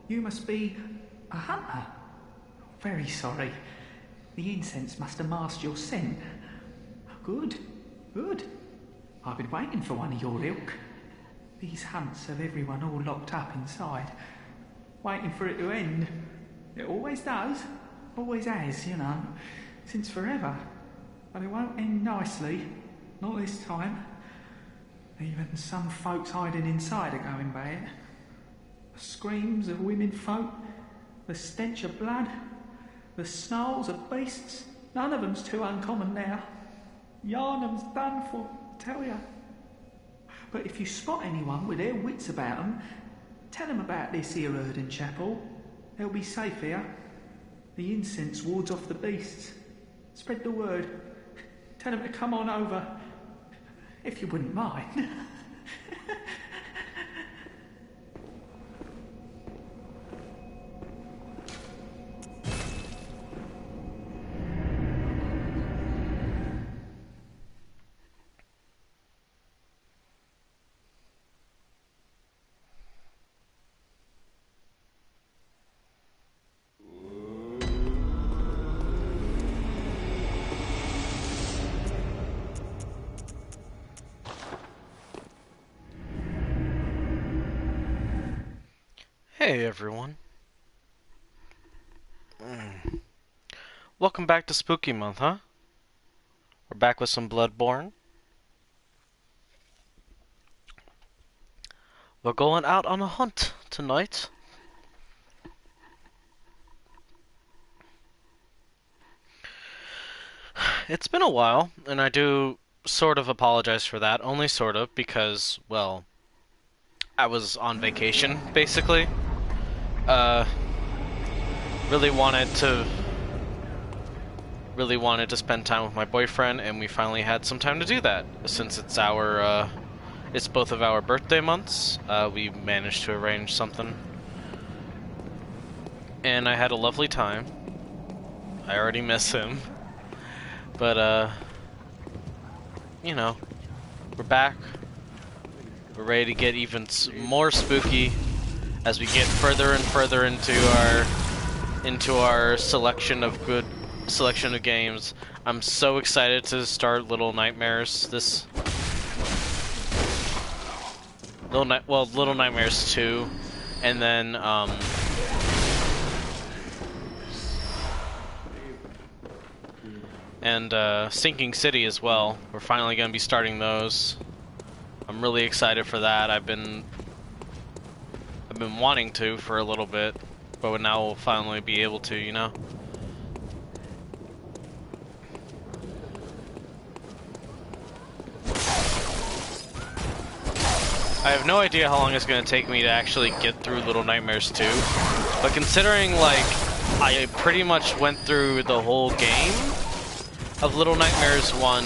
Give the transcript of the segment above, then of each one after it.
You must be a hunter. Very sorry. The incense must have masked your scent. Good, good. I've been waiting for one of your ilk. These hunts have everyone all locked up inside, waiting for it to end. It always does. Always has, you know, since forever. But it won't end nicely. Not this time. Even some folks hiding inside are going bad. The screams of women folk, the stench of blood, the snarls of beasts, none of them's too uncommon now. Yarnum's done for, tell ya. But if you spot anyone with their wits about them, tell them about this here Erden Chapel. They'll be safe here. The incense wards off the beasts. Spread the word. Tell them to come on over. If you wouldn't mind. Hey everyone. Welcome back to Spooky Month, huh? We're back with some Bloodborne. We're going out on a hunt tonight. It's been a while, and I do sort of apologize for that. Only sort of, because, well, I was on vacation, basically. Really wanted to spend time with my boyfriend, and we finally had some time to do that. Since it's it's both of our birthday months, we managed to arrange something. And I had a lovely time. I already miss him. But, you know, we're back. We're ready to get even more spooky as we get further and further into our selection of games. I'm so excited to start Little Nightmares. Little Nightmares 2, and then Sinking City as well. We're finally gonna be starting those. I'm really excited for that. I've been wanting to for a little bit, but now we'll finally be able to, you know? I have no idea how long it's going to take me to actually get through Little Nightmares 2, but considering, like, I pretty much went through the whole game of Little Nightmares 1,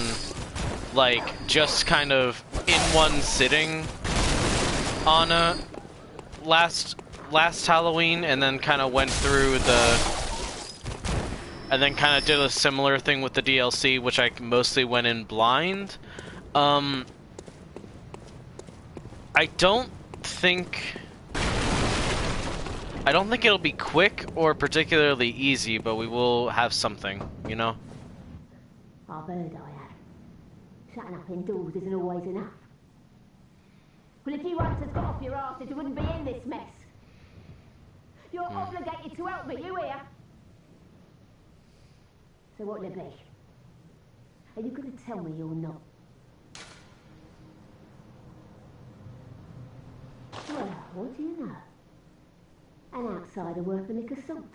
like, just kind of in one sitting on a last Halloween, and then kind of went through and then kind of did a similar thing with the DLC, which I mostly went in blind. I don't think it'll be quick or particularly easy, but we will have something, you know? I've heard I have. Shutting up indoors isn't always enough. Well, if you once had got off your arse, you wouldn't be in this mess. You're obligated to help me, you hear? So what'll it be? Are you going to tell me you're not? Well, what do you know? An outsider worth a lick of salt.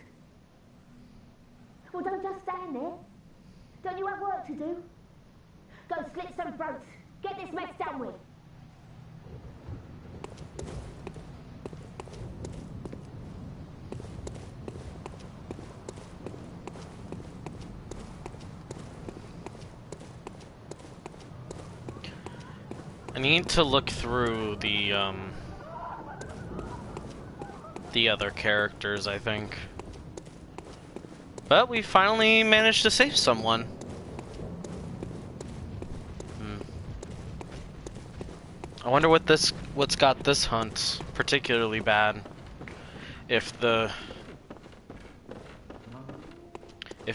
Well, don't just stand there. Don't you have work to do? Go slit some throats. Get this mess done with. I need to look through the other characters, I think. But we finally managed to save someone. I wonder what's got this hunt particularly bad. if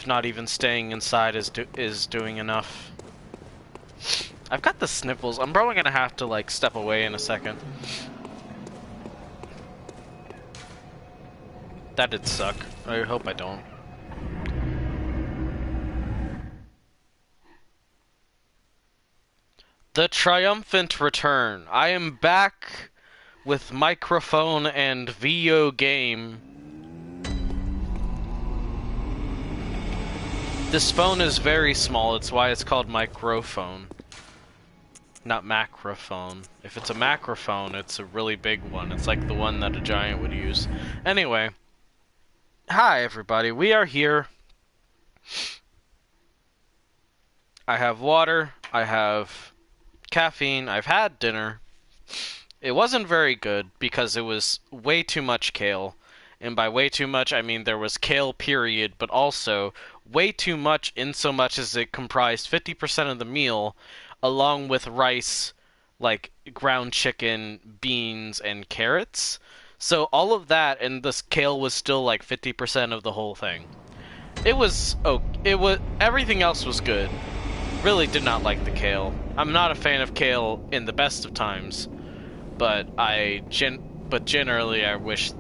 not even staying inside is doing enough. I've got the sniffles. I'm probably gonna have to like step away in a second. That did suck. I hope I don't. The triumphant return. I am back with microphone and video game. This phone is very small, it's why it's called microphone. Not macrophone. If it's a macrophone, it's a really big one. It's like the one that a giant would use. Anyway. Hi everybody, we are here. I have water, I have caffeine, I've had dinner. It wasn't very good because it was way too much kale. And by way too much, I mean there was kale period, but also way too much in so much as it comprised 50% of the meal, along with rice, like ground chicken, beans, and carrots. So all of that, and this kale was still like 50% of the whole thing. It was, everything else was good. Really did not like the kale. I'm not a fan of kale in the best of times, but generally I wish.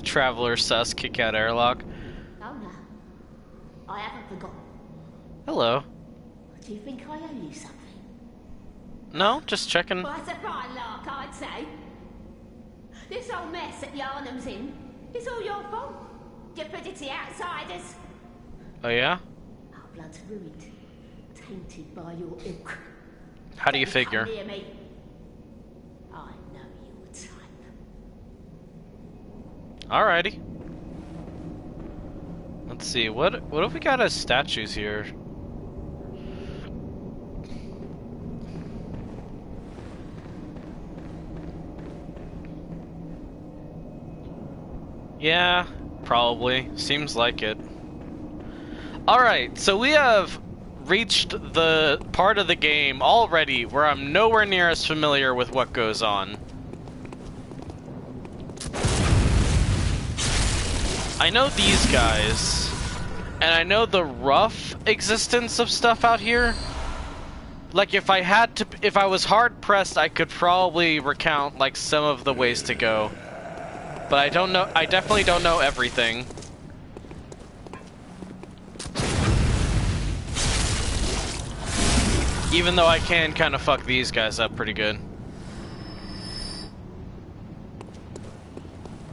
Traveler sus, kick out airlock. Oh no, I haven't forgotten. Hello. Do you think I owe you something? No, just checking. Well, that's a fine lark, I'd say. This whole mess that Yarnum's in, it's all your fault. You predicty outsiders. Oh yeah? Our blood's ruined, tainted by your ilk. How do you Don't figure? come near me. I know your type. Alrighty. Let's see, what have we got as statues here? Yeah, probably. Seems like it. Alright, so we have reached the part of the game already where I'm nowhere near as familiar with what goes on. I know these guys, and I know the rough existence of stuff out here. Like, if I was hard pressed, I could probably recount, like, some of the ways to go. But I don't know, I definitely don't know everything. Even though I can kind of fuck these guys up pretty good.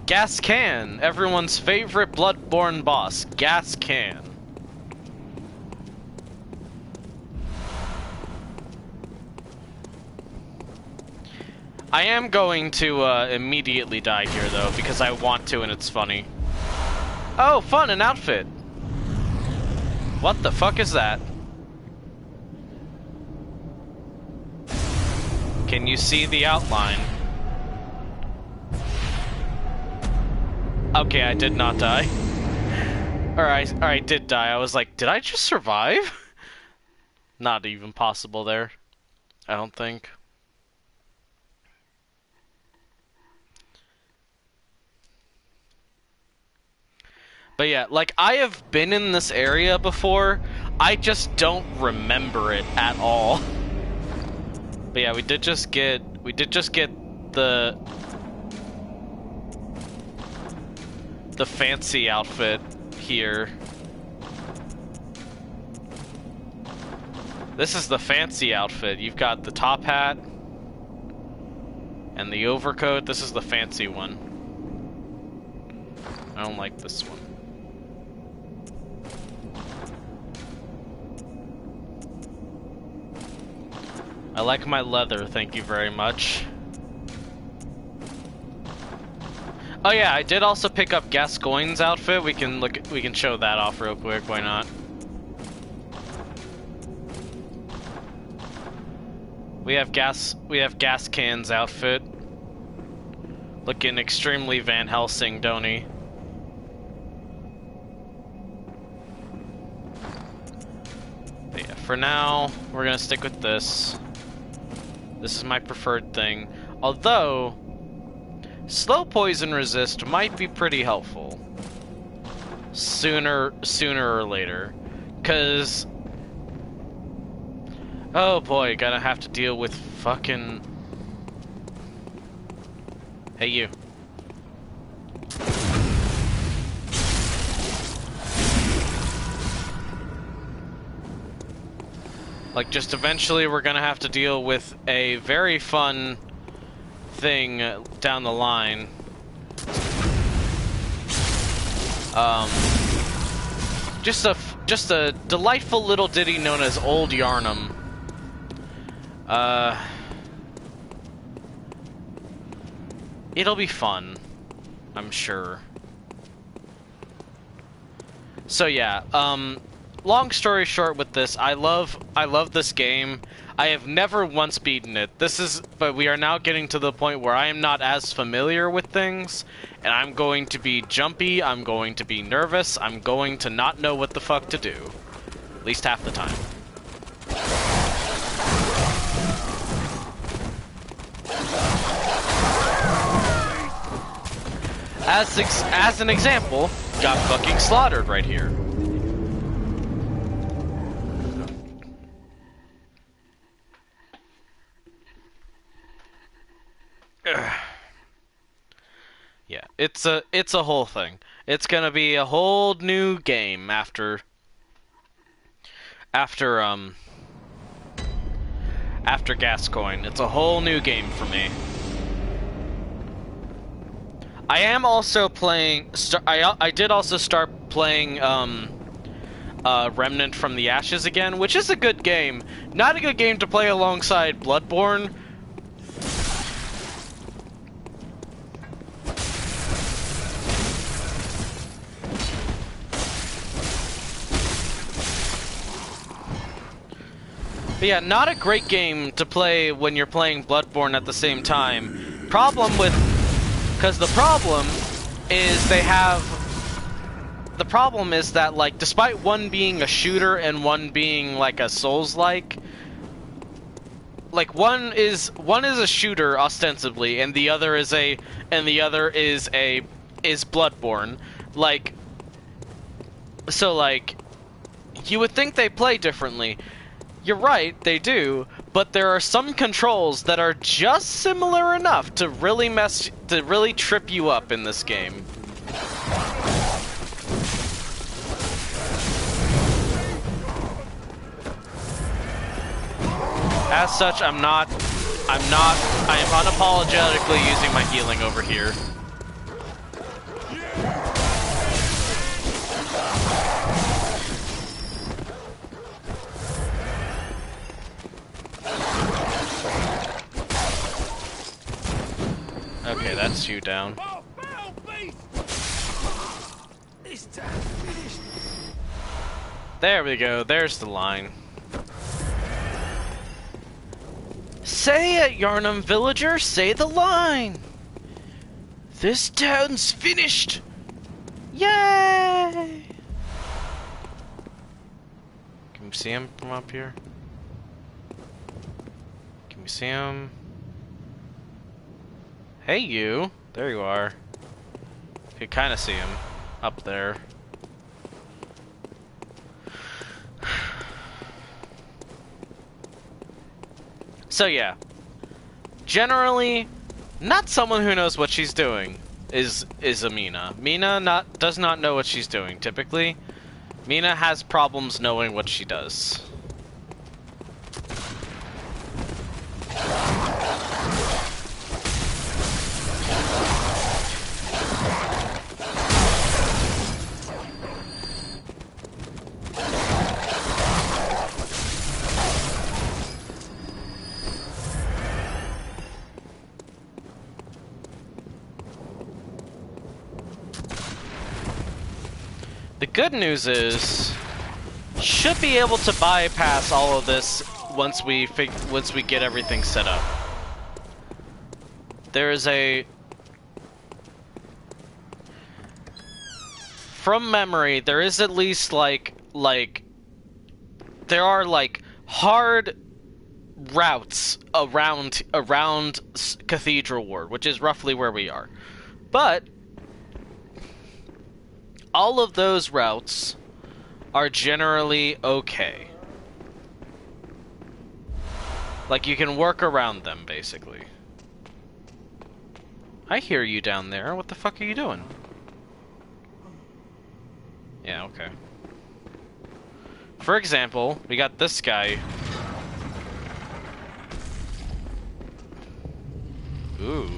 Gas Can, everyone's favorite Bloodborne boss, Gas Can. I am going to immediately die here though, because I want to and it's funny. Oh, fun, an outfit. What the fuck is that? Can you see the outline? Okay, I did not die. Or I did die. I was like, did I just survive? Not even possible there. I don't think. But yeah, like, I have been in this area before. I just don't remember it at all. But yeah, we did just get the fancy outfit here. This is the fancy outfit. You've got the top hat and the overcoat. This is the fancy one. I don't like this one. I like my leather, thank you very much. Oh yeah, I did also pick up Gascoigne's outfit. We can show that off real quick, why not? We have Gas Can's outfit. Looking extremely Van Helsing, don't he? But yeah, for now, we're gonna stick with this. This is my preferred thing. Although, slow poison resist might be pretty helpful. Sooner or later. 'Cause... oh boy, gotta have to deal with fucking... hey, you. Like, just eventually we're gonna have to deal with a very fun thing down the line. Just a delightful little ditty known as Old Yarnum. It'll be fun, I'm sure. So yeah, long story short with this, I love this game. I have never once beaten it. But we are now getting to the point where I am not as familiar with things, and I'm going to be jumpy, I'm going to be nervous, I'm going to not know what the fuck to do. At least half the time. As an example, got fucking slaughtered right here. Yeah, it's a whole thing. It's gonna be a whole new game after Gascoigne. It's a whole new game for me. I am also playing. I did also start playing Remnant from the Ashes again, which is a good game. Not a good game to play alongside Bloodborne. But yeah, not a great game to play when you're playing Bloodborne at the same time. Because the problem is that, like, despite one being a shooter and one being like a Souls-like, one is a shooter ostensibly, and the other is Bloodborne. You would think they play differently. You're right, they do, but there are some controls that are just similar enough to really trip you up in this game. As such, I am unapologetically using my healing over here. Okay, that's you down. There we go, there's the line. Say it, Yarnum villager, say the line! This town's finished! Yay! Can we see him from up here? Can we see him? Hey, you! There you are. You can kind of see him up there. So yeah, generally, not someone who knows what she's doing is Amina. Mina does not know what she's doing, typically. Mina has problems knowing what she does. The good news is, should be able to bypass all of this once we get everything set up. There is from memory, there is at least there are hard routes around Cathedral Ward, which is roughly where we are. But all of those routes are generally okay. Like, you can work around them, basically. I hear you down there. What the fuck are you doing? Yeah, okay. For example, we got this guy. Ooh.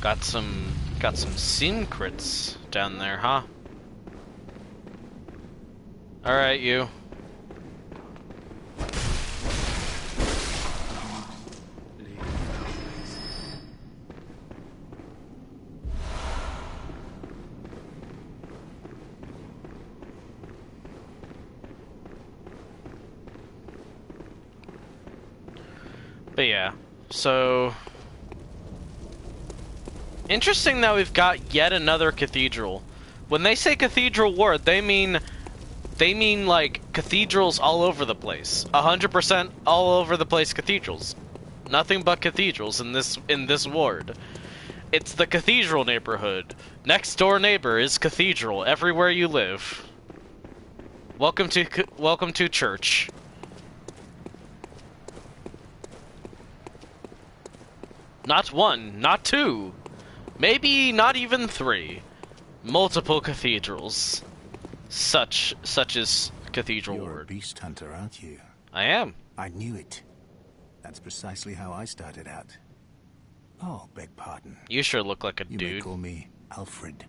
Got some sin crits down there, huh? Alright, you. But yeah, so interesting that we've got yet another cathedral. When they say Cathedral Ward, they mean like cathedrals all over the place. 100% all over the place cathedrals. Nothing but cathedrals in this ward. It's the cathedral neighborhood. Next door neighbor is cathedral everywhere you live. Welcome to church. Not one, not two, maybe not even three. Multiple cathedrals. Such as Cathedral Ward. You're a beast hunter, aren't you? I am. I knew it. That's precisely how I started out. Oh, beg pardon. You sure look like a You dude. may call me Alfred,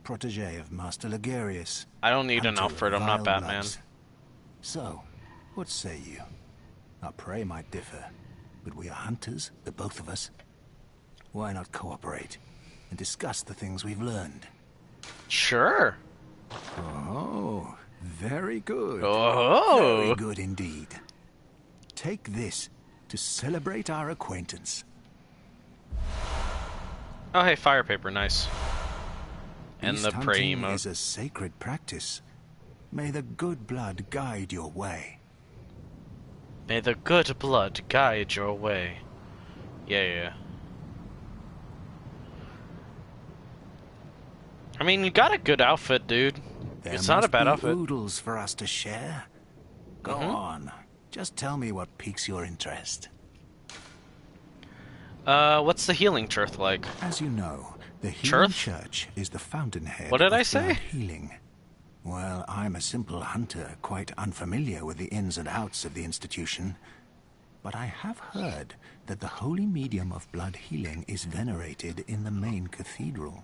protege of Master Ligarius. I don't need an hunter of Alfred, I'm not vile Batman. bloods. So, what say you? Our prey might differ, but we are hunters, the both of us. Why not cooperate and discuss the things we've learned? Sure. Oh, very good. Oh. Very good indeed. Take this to celebrate our acquaintance. Oh, hey, fire paper, nice. And Beast the prey hunting emote. is a sacred practice. May the good blood guide your way. May the good blood guide your way. Yeah. I mean, you got a good outfit, dude. It's not a bad outfit. Oodles for us to share. Go on. Just tell me what piques your interest. What's the healing church like? As you know, the Healing Church? Church is the fountainhead What did I of say? blood healing. Well, I'm a simple hunter, quite unfamiliar with the ins and outs of the institution. But I have heard that the holy medium of blood healing is venerated in the main cathedral,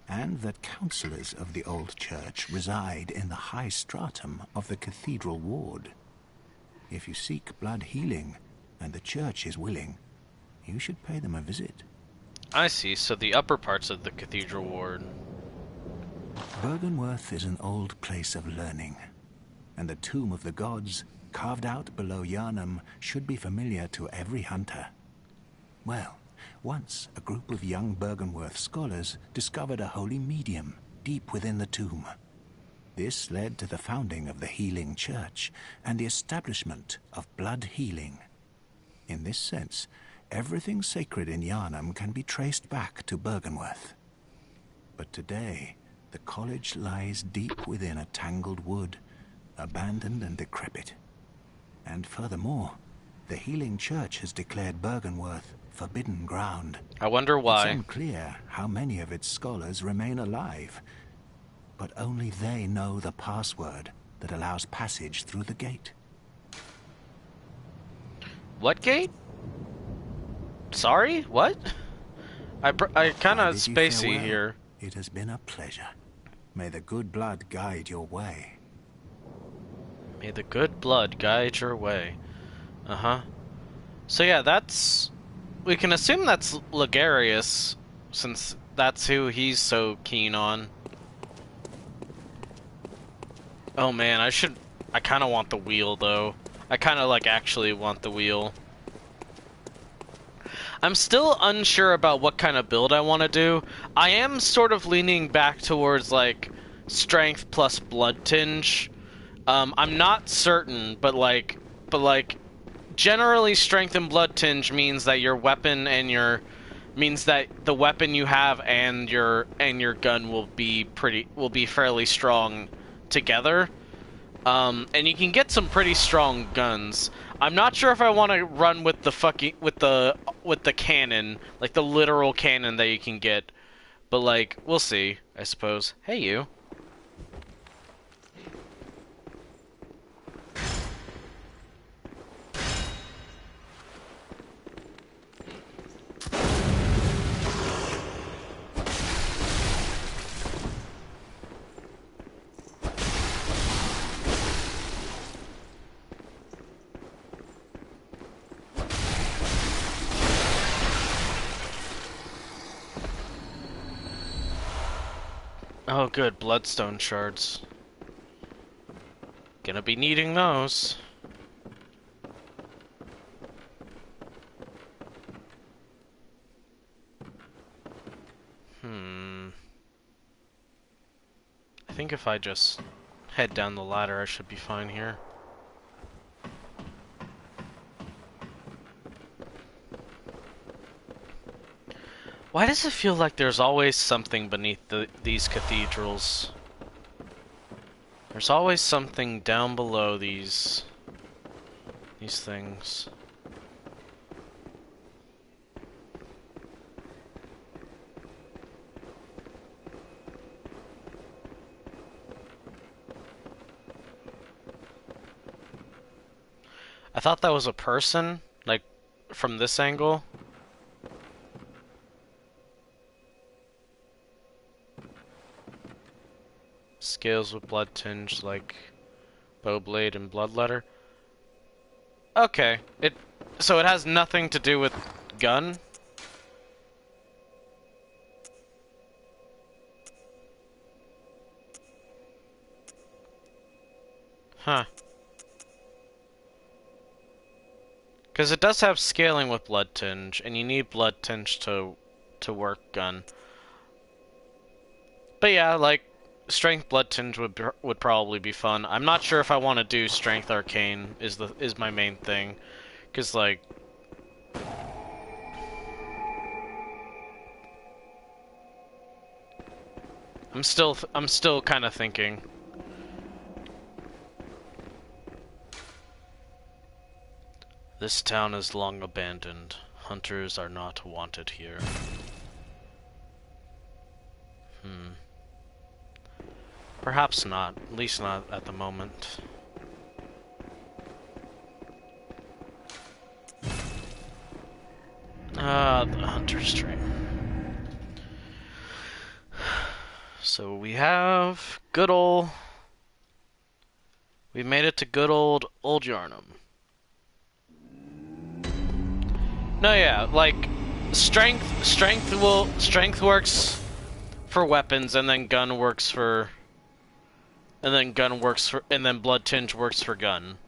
and that counselors of the old church reside in the high stratum of the cathedral ward. If you seek blood healing, and the church is willing, you should pay them a visit. I see, so the upper parts of the cathedral ward. Byrgenwerth is an old place of learning, and the Tomb of the Gods, carved out below Yharnam, should be familiar to every hunter. Well, once a group of young Byrgenwerth scholars discovered a holy medium deep within the tomb. This led to the founding of the Healing Church and the establishment of blood healing. In this sense, everything sacred in Yharnam can be traced back to Byrgenwerth. But today, the college lies deep within a tangled wood, abandoned and decrepit. And furthermore, the Healing Church has declared Byrgenwerth forbidden ground. I wonder why. It's unclear how many of its scholars remain alive, but only they know the password that allows passage through the gate. What gate? Sorry? What? I kind of Bid you spacey farewell. here. It has been a pleasure. May the good blood guide your way. May the good blood guide your way. Uh-huh. So yeah, that's... We can assume that's Ligarius, since that's who he's so keen on. Oh man, I kind of want the wheel, though. I kind of, like, actually want the wheel. I'm still unsure about what kind of build I want to do. I am sort of leaning back towards, like, strength plus blood tinge. I'm not certain, but like, generally strength and blood tinge means that your weapon and means that the weapon you have and your gun will be fairly strong together. And you can get some pretty strong guns. I'm not sure if I want to run with the cannon, like the literal cannon that you can get, but like we'll see, I suppose. Hey you. Oh good, bloodstone shards. Gonna be needing those. I think if I just head down the ladder, I should be fine here. Why does it feel like there's always something beneath these cathedrals? There's always something down below these things. I thought that was a person, like, from this angle. Scales with blood tinge, like Bowblade and Bloodletter. Okay, so it has nothing to do with gun? Huh. Because it does have scaling with blood tinge, and you need blood tinge to work gun. But yeah, like strength blood tinge would probably be fun. I'm not sure if I want to do strength arcane is my main thing, because like I'm still kind of thinking. This town is long abandoned. Hunters are not wanted here. Perhaps not. At least not at the moment. The Hunter's Train. So we have good old... We made it to good old Yarnum. No, yeah, like strength works for weapons, and then gun works for, and then blood tinge works for gun.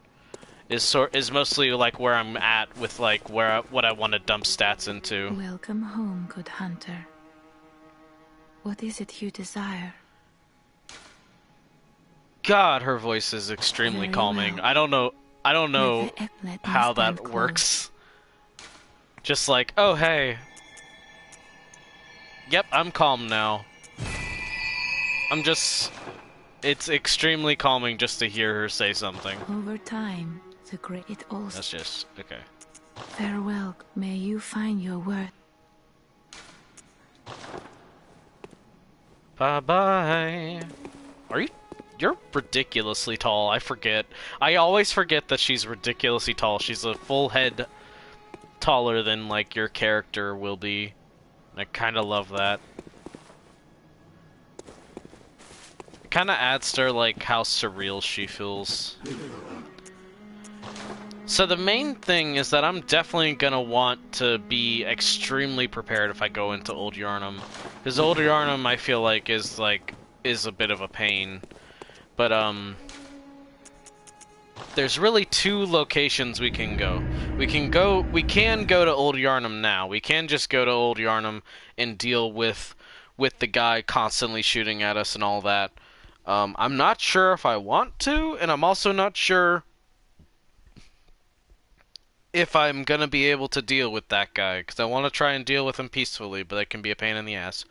Is mostly like where I'm at with like what I want to dump stats into. Welcome home, good hunter. What is it you desire? God, her voice is extremely calming. Well. I don't know how that works. Just like, oh hey. Yep, I'm calm now. It's extremely calming just to hear her say something. Over time, the great also... That's just, okay. Farewell, may you find your worth. Bye-bye. You're ridiculously tall, I forget. I always forget that she's ridiculously tall. She's a full head taller than, like, your character will be. I kinda love that. It kinda adds to, like, how surreal she feels. So the main thing is that I'm definitely gonna want to be extremely prepared if I go into Old Yarnum. Because Old Yarnum, I feel like, is a bit of a pain. But, there's really two locations we can go. We can go to Old Yarnum now. We can just go to Old Yarnum and deal with the guy constantly shooting at us and all that. I'm not sure if I want to, and I'm also not sure if I'm gonna be able to deal with that guy, because I want to try and deal with him peacefully, but it can be a pain in the ass.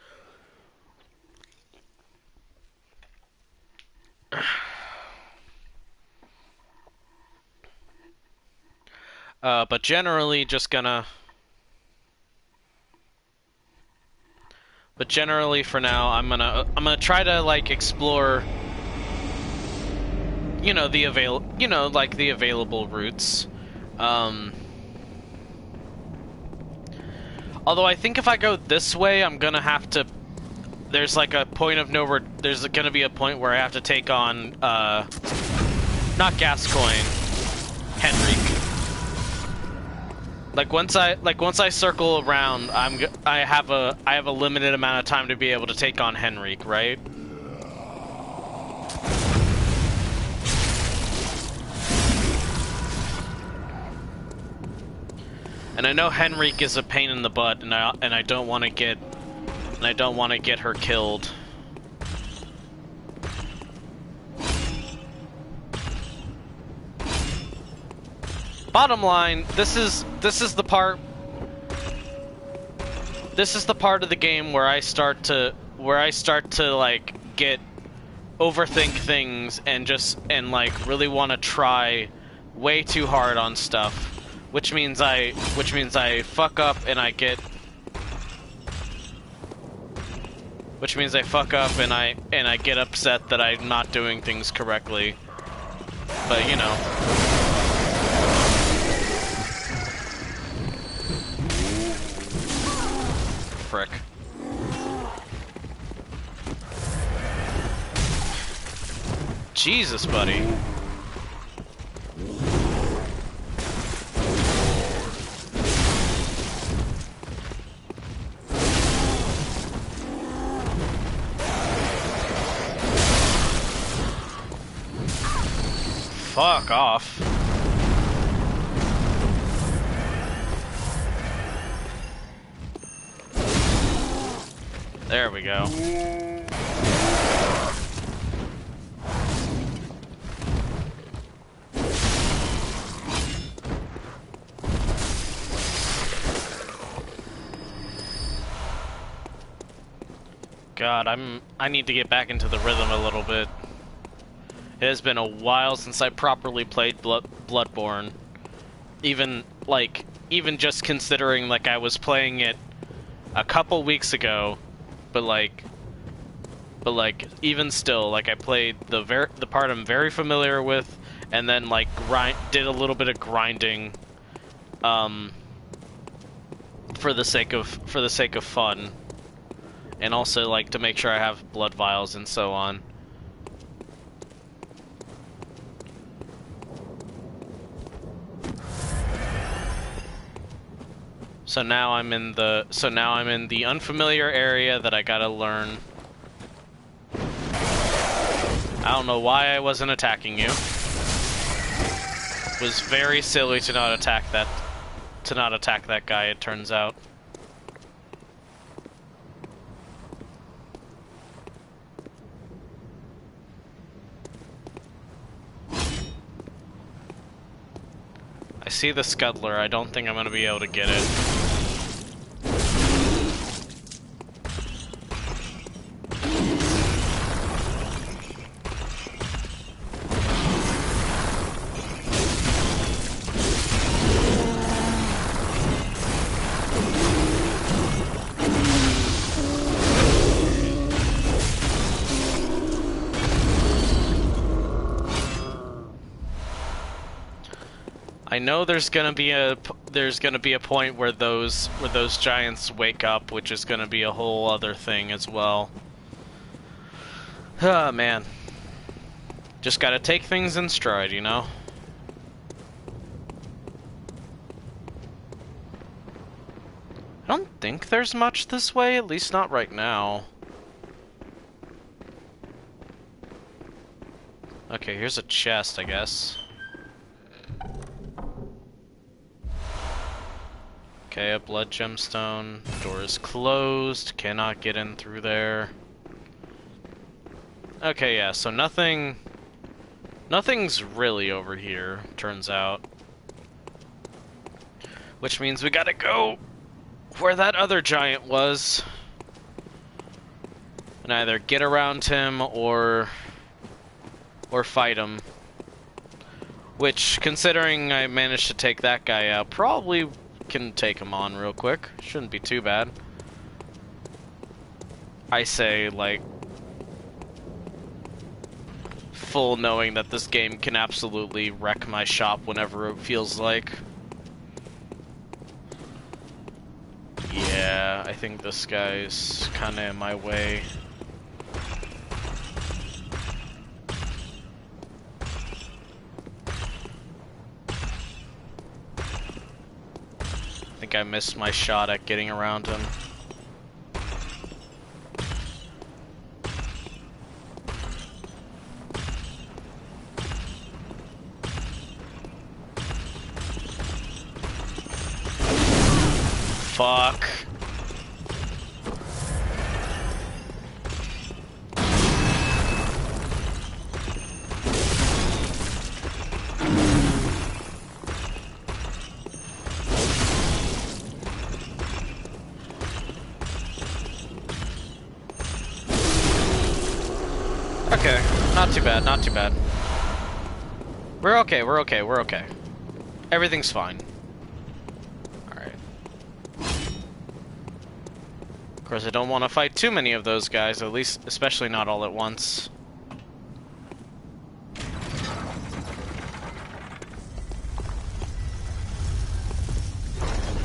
But generally, just gonna... But generally, for now, I'm gonna try to, like, explore, you know, the available routes. Although I think if I go this way, I'm gonna have to... There's like a point of no... There's gonna be a point where I have to take on, not Gascoigne, Henrik. Like once I circle around, I have a limited amount of time to be able to take on Henrik, right? And I know Henrik is a pain in the butt, and I don't want to get her killed. Bottom line, this is the part of the game where I start to like overthink things and like really want to try way too hard on stuff, which means I fuck up and I get upset that I'm not doing things correctly. But you know. Frick. Jesus, buddy. Fuck off. There we go. God, I need to get back into the rhythm a little bit. It has been a while since I properly played Bloodborne. Even just considering like I was playing it a couple weeks ago, but even still, like I played the part I'm very familiar with, and then like did a little bit of grinding, for the sake of fun, and also like to make sure I have blood vials and so on. So now I'm in the unfamiliar area that I gotta learn. I don't know why I wasn't attacking you. It was very silly to not attack that guy, it turns out. I see the scuttler. I don't think I'm gonna be able to get it. I know there's gonna be a point where those giants wake up, which is gonna be a whole other thing as well. Ah, man. Just gotta take things in stride, you know? I don't think there's much this way, at least not right now. Okay, here's a chest, I guess. Okay, a blood gemstone. Door is closed. Cannot get in through there. Okay, yeah, so nothing's really over here, turns out. Which means we gotta go where that other giant was. And either get around him or fight him. Which, considering I managed to take that guy out, probably can take him on real quick. Shouldn't be too bad. I say, like, full knowing that this game can absolutely wreck my shop whenever it feels like. Yeah, I think this guy's kinda in my way. I think I missed my shot at getting around him. Fuck. Okay, not too bad, not too bad. We're okay, we're okay, we're okay. Everything's fine. Of course, I don't want to fight too many of those guys, at least, especially not all at once.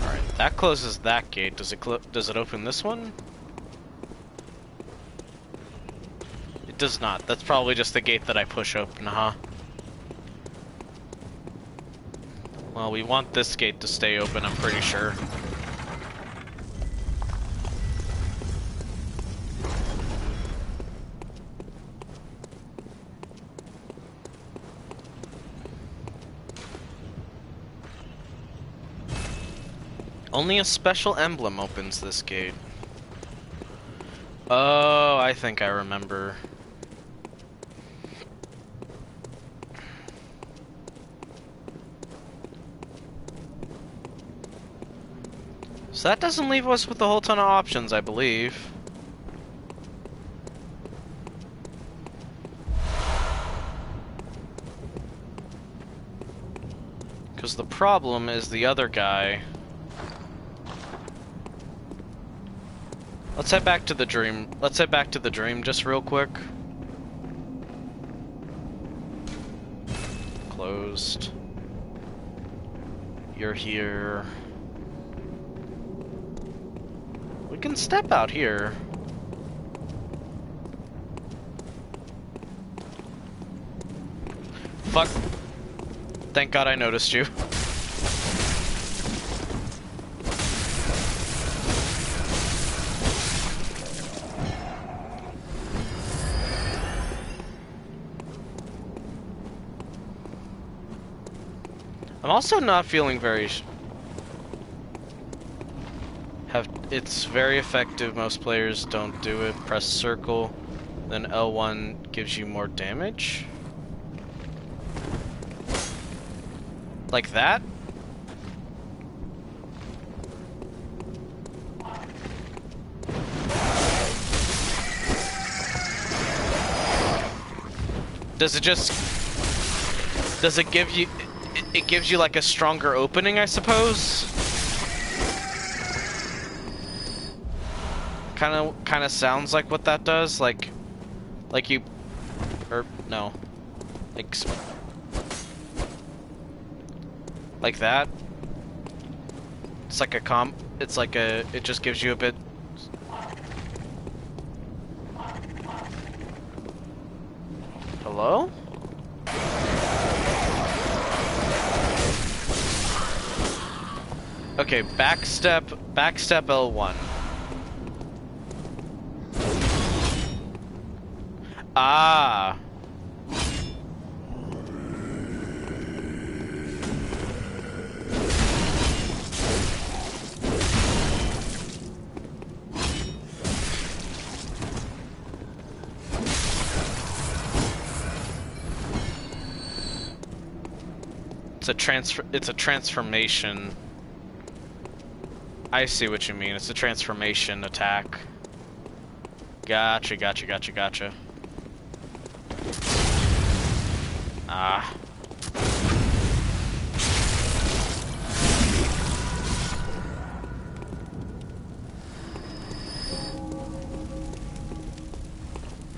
Alright, that closes that gate. Does it open this one? It does not. That's probably just the gate that I push open, huh? Well, we want this gate to stay open, I'm pretty sure. Only a special emblem opens this gate. Oh, I think I remember. So that doesn't leave us with a whole ton of options, I believe. Because the problem is the other guy. Let's head back to the dream. Let's head back to the dream just real quick. Closed. You're here. We can step out here. Fuck. Thank God I noticed you. I'm also not feeling very... It's very effective, most players don't do it. Press circle, then L1 gives you more damage? Like that? Does it just... Does it give you... It gives you like a stronger opening, I suppose? Kind of sounds like what that does, like you, or no, like that. It's like a it's like a, it just gives you a bit. Hello? Okay, backstep L1. Ah. It's a transformation. I see what you mean. It's a transformation attack. Gotcha, gotcha, gotcha, gotcha. Ah.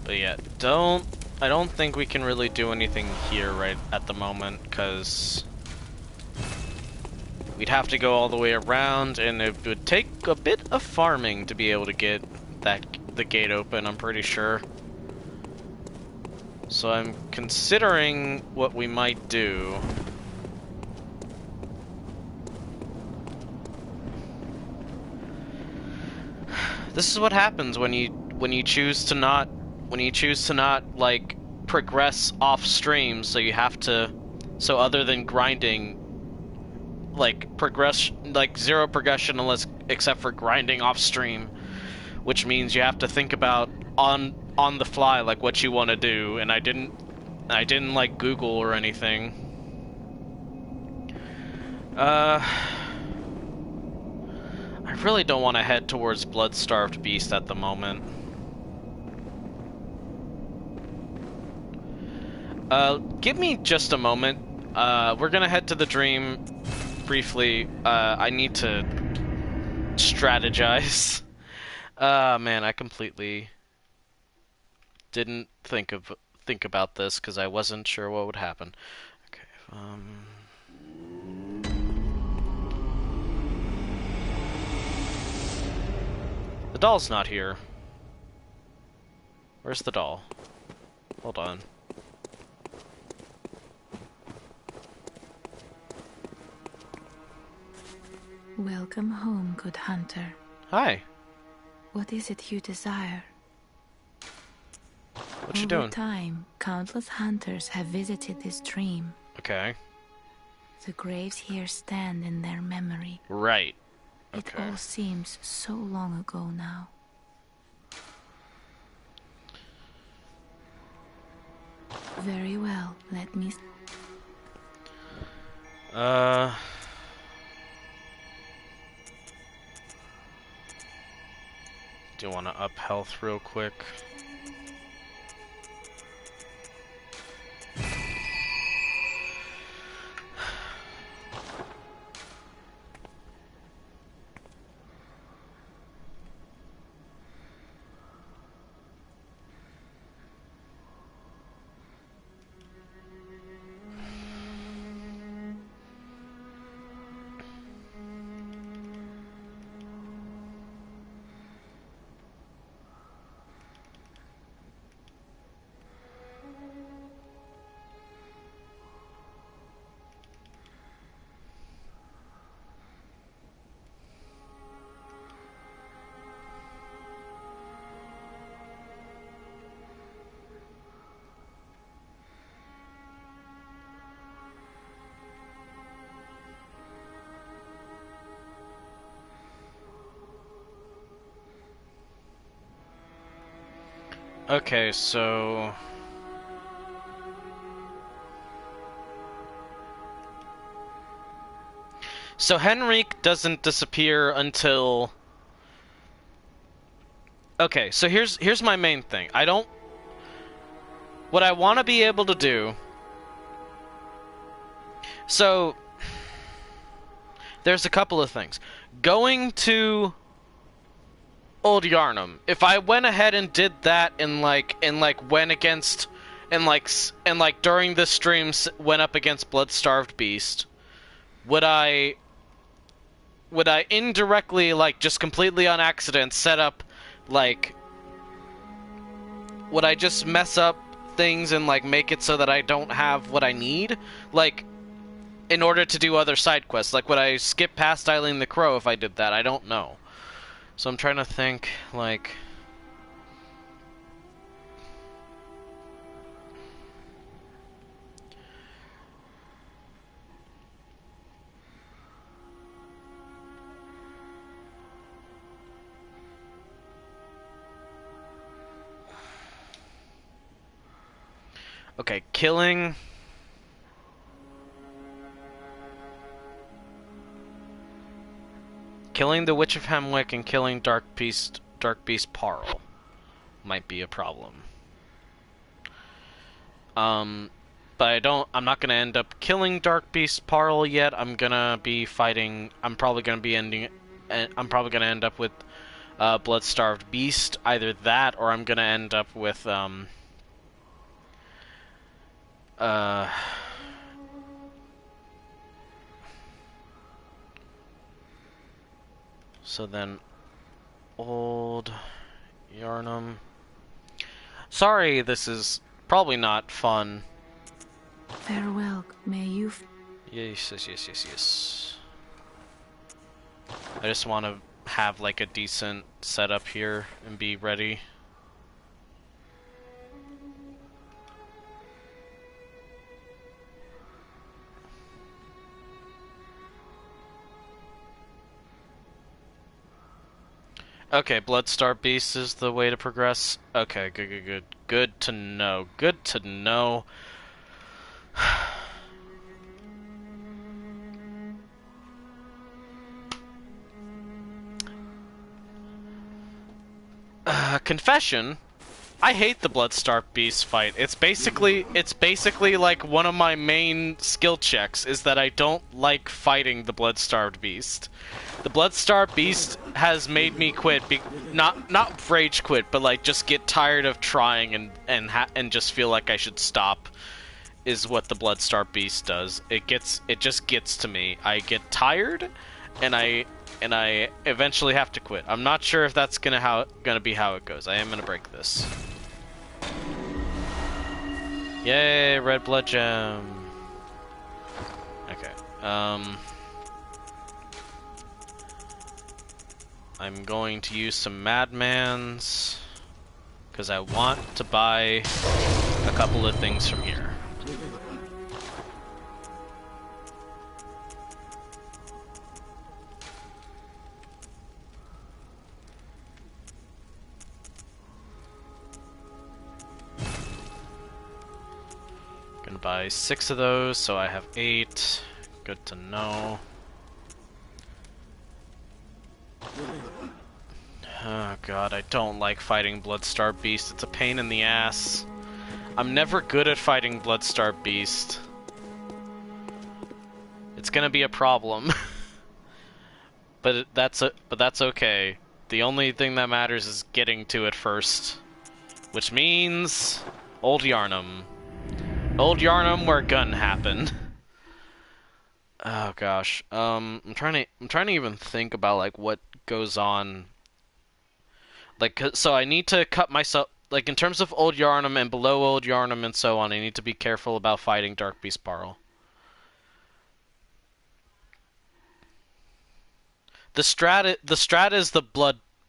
But yeah, I don't think we can really do anything here right at the moment, because we'd have to go all the way around, and it would take a bit of farming to be able to get the gate open, I'm pretty sure. So I'm considering what we might do. This is what happens when you choose to not like progress off stream, so you have to, so other than grinding, like progress, like zero progression unless except for grinding off stream, which means you have to think about on the fly like what you want to do, and I didn't like Google or anything. I really don't want to head towards Blood-Starved Beast at the moment. Give me just a moment. We're gonna head to the dream briefly. I need to strategize. Man, I completely didn't think about this because I wasn't sure what would happen. Okay, the doll's not here. Where's the doll? Hold on. Welcome home, good hunter. Hi. What is it you desire? What you Over doing? time, countless hunters have visited this dream. Okay. The graves here stand in their memory. Right. It Okay. all seems so long ago now. Very well, let me... Do you want to up health real quick? Okay, so... So Henrique doesn't disappear until... Okay, so here's my main thing. What I want to be able to do... So... There's a couple of things. Going to... Old Yarnum. If I went ahead and did that and went against and during this stream went up against Blood-Starved Beast, would I indirectly, like, just completely on accident set up, like, would I just mess up things and like make it so that I don't have what I need, like, in order to do other side quests? Like, would I skip past Eileen the Crow if I did that? I don't know. So I'm trying to think, like... Okay, killing... killing the Witch of Hemwick and killing Dark Beast Parl might be a problem. But I'm not gonna end up killing Dark Beast Parl yet. I'm gonna be fighting. I'm probably gonna end up with Blood-Starved Beast. Either that, or I'm gonna end up with so then Old Yarnum. Sorry, this is probably not fun. Farewell, may you... Yes. I just want to have like a decent setup here and be ready. Okay, Bloodstar Beast is the way to progress. Okay, good. Good to know. Good to know. Confession. I hate the Bloodstarved Beast fight. It's basically like one of my main skill checks is that I don't like fighting the Bloodstarved Beast. The Bloodstarved Beast has made me quit, not rage quit, but like just get tired of trying and just feel like I should stop. Is what the Bloodstarved Beast does. It just gets to me. I get tired, and I eventually have to quit. I'm not sure if that's gonna be how it goes. I am gonna break this. Yay, red blood gem. Okay. I'm going to use some Madmans because I want to buy a couple of things from here. Gonna buy 6 of those, so I have 8. Good to know. Oh god, I don't like fighting Bloodstarved Beast. It's a pain in the ass. I'm never good at fighting Bloodstarved Beast. It's gonna be a problem. but that's okay. The only thing that matters is getting to it first. Which means Old Yarnum. Old Yarnum, where gun happened. Oh gosh. I'm trying to even think about like what goes on. Like, so I need to cut myself, like in terms of Old Yarnum and below Old Yarnum and so on, I need to be careful about fighting Dark Beast Parl. The strat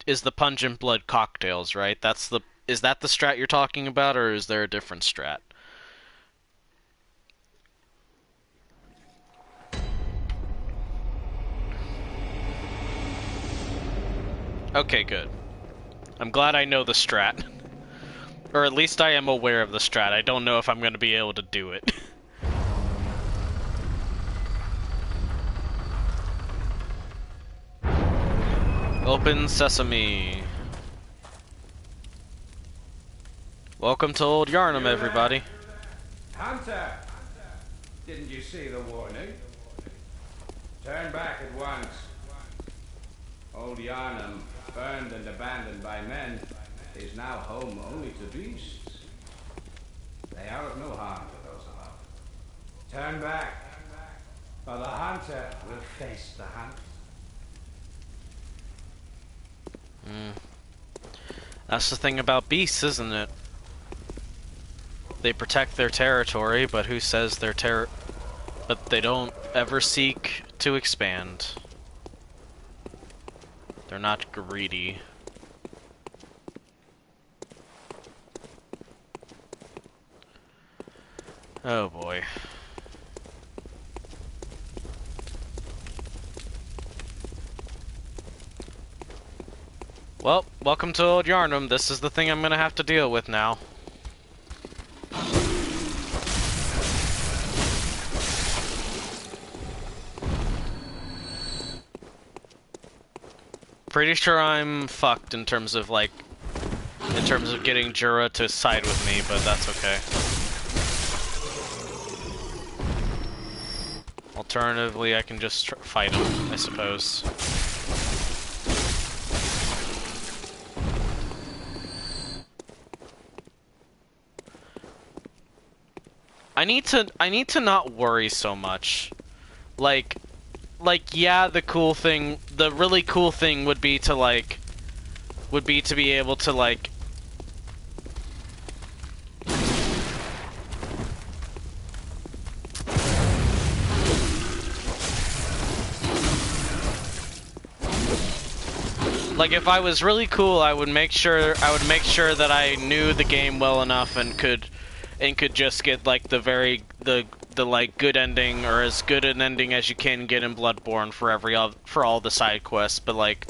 is the pungent blood cocktails, right? Is that the strat you're talking about, or is there a different strat? Okay, good. I'm glad I know the strat. Or at least I am aware of the strat. I don't know if I'm going to be able to do it. Open sesame. Welcome to Old Yarnum, everybody. Hunter! Didn't you see the warning? Turn back at once. Old Yarnum, burned and abandoned by men, is now home only to beasts. They are of no harm to those above. Turn back, for the hunter will face the hunt. That's the thing about beasts, isn't it? They protect their territory, but who says but they don't ever seek to expand. They're not greedy. Oh boy. Well, welcome to Old Yarnum. This is the thing I'm gonna have to deal with now. Pretty sure I'm fucked in terms of, like, in terms of getting Jura to side with me, but that's okay. Alternatively, I can just fight him, I suppose. I need to not worry so much. Like, yeah, the really cool thing would be to, like, be able to, like, if I was really cool, I would make sure that I knew the game well enough and could just get, like, the like good ending, or as good an ending as you can get in Bloodborne for all the side quests. But, like,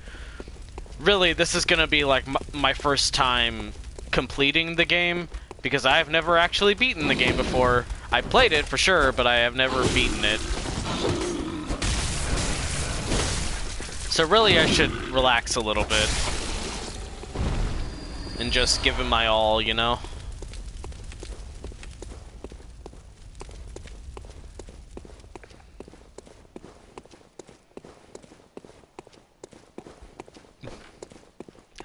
really, this is gonna be, like, my first time completing the game, because I've never actually beaten the game before. I played it for sure, but I have never beaten it. So really, I should relax a little bit and just give it my all, you know?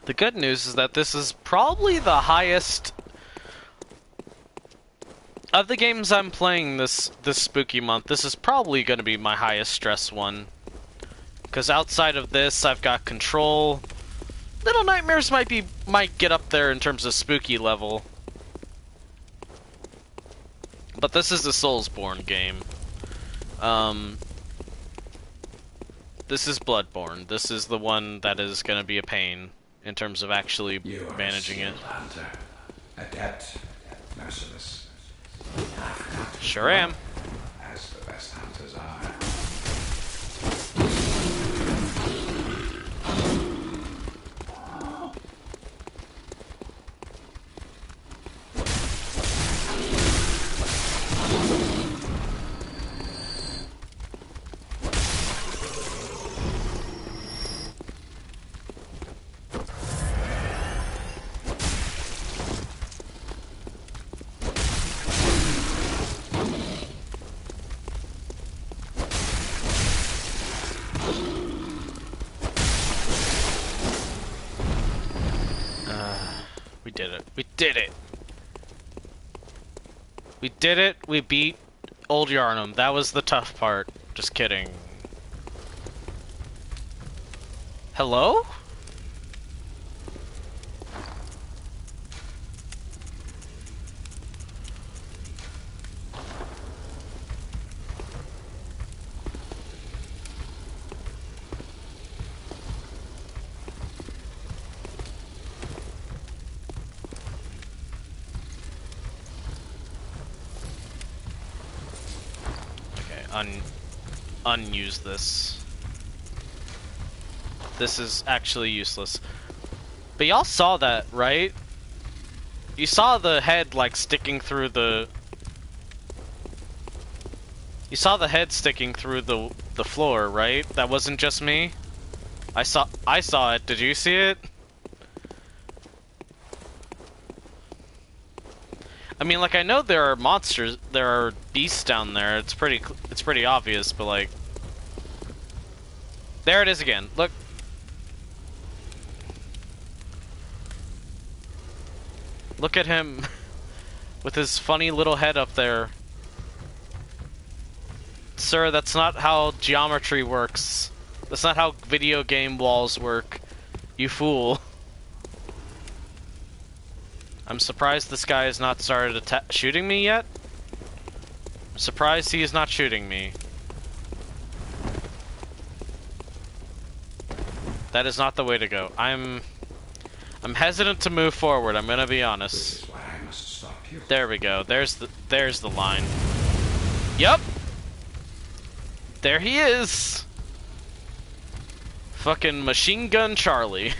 The good news is that this is probably the highest of the games I'm playing this spooky month. This is probably going to be my highest stress one. Because outside of this, I've got Control. Little Nightmares might get up there in terms of spooky level. But this is a Soulsborne game. This is Bloodborne. This is the one that is going to be a pain in terms of actually managing it. Hunter, adept, merciless. Sure am. As the best hunters are. We did it. We did it! We did it! We beat Old Yarnum. That was the tough part. Just kidding. Hello? Unuse this. This is actually useless. But y'all saw that, right? You saw the head, like, sticking through the... You saw the head sticking through the floor, right? That wasn't just me? I saw it. Did you see it? I mean, like, I know there are monsters, there are beasts down there. It's pretty obvious, but, like, there it is again. Look. Look at him with his funny little head up there. Sir, that's not how geometry works. That's not how video game walls work. You fool. I'm surprised this guy has not started shooting me yet. I'm surprised he is not shooting me. That is not the way to go. I'm hesitant to move forward, I'm gonna be honest. This is why I must stop you. There we go. There's the line. Yup! There he is! Fucking Machine Gun Charlie.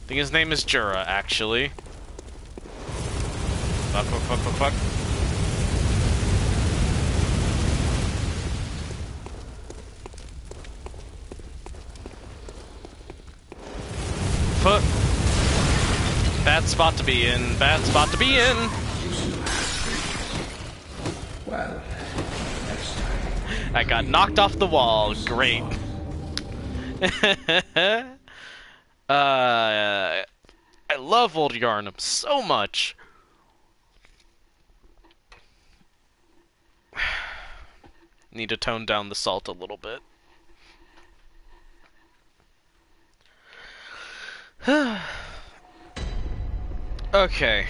I think his name is Jura, actually. Fuck, fuck, fuck, fuck, fuck. Bad spot to be in. Bad spot to be in. Well, next time. I got knocked off the wall. Great. I love Old Yarnum so much. Need to tone down the salt a little bit. Okay.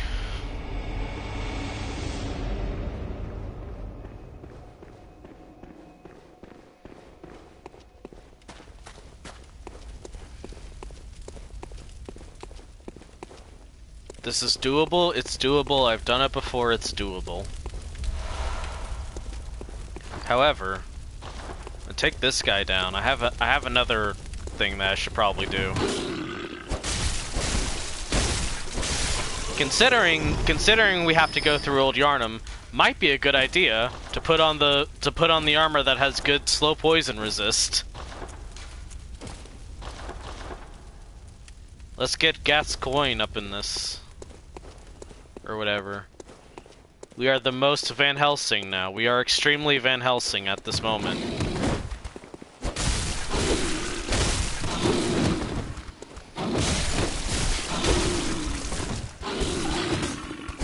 This is doable. It's doable. I've done it before. It's doable. However, I'll take this guy down. I have another thing that I should probably do. Considering we have to go through Old Yarnum, might be a good idea to put on the armor that has good slow poison resist. Let's get Gascoigne up in this. Or whatever. We are the most Van Helsing now. We are extremely Van Helsing at this moment.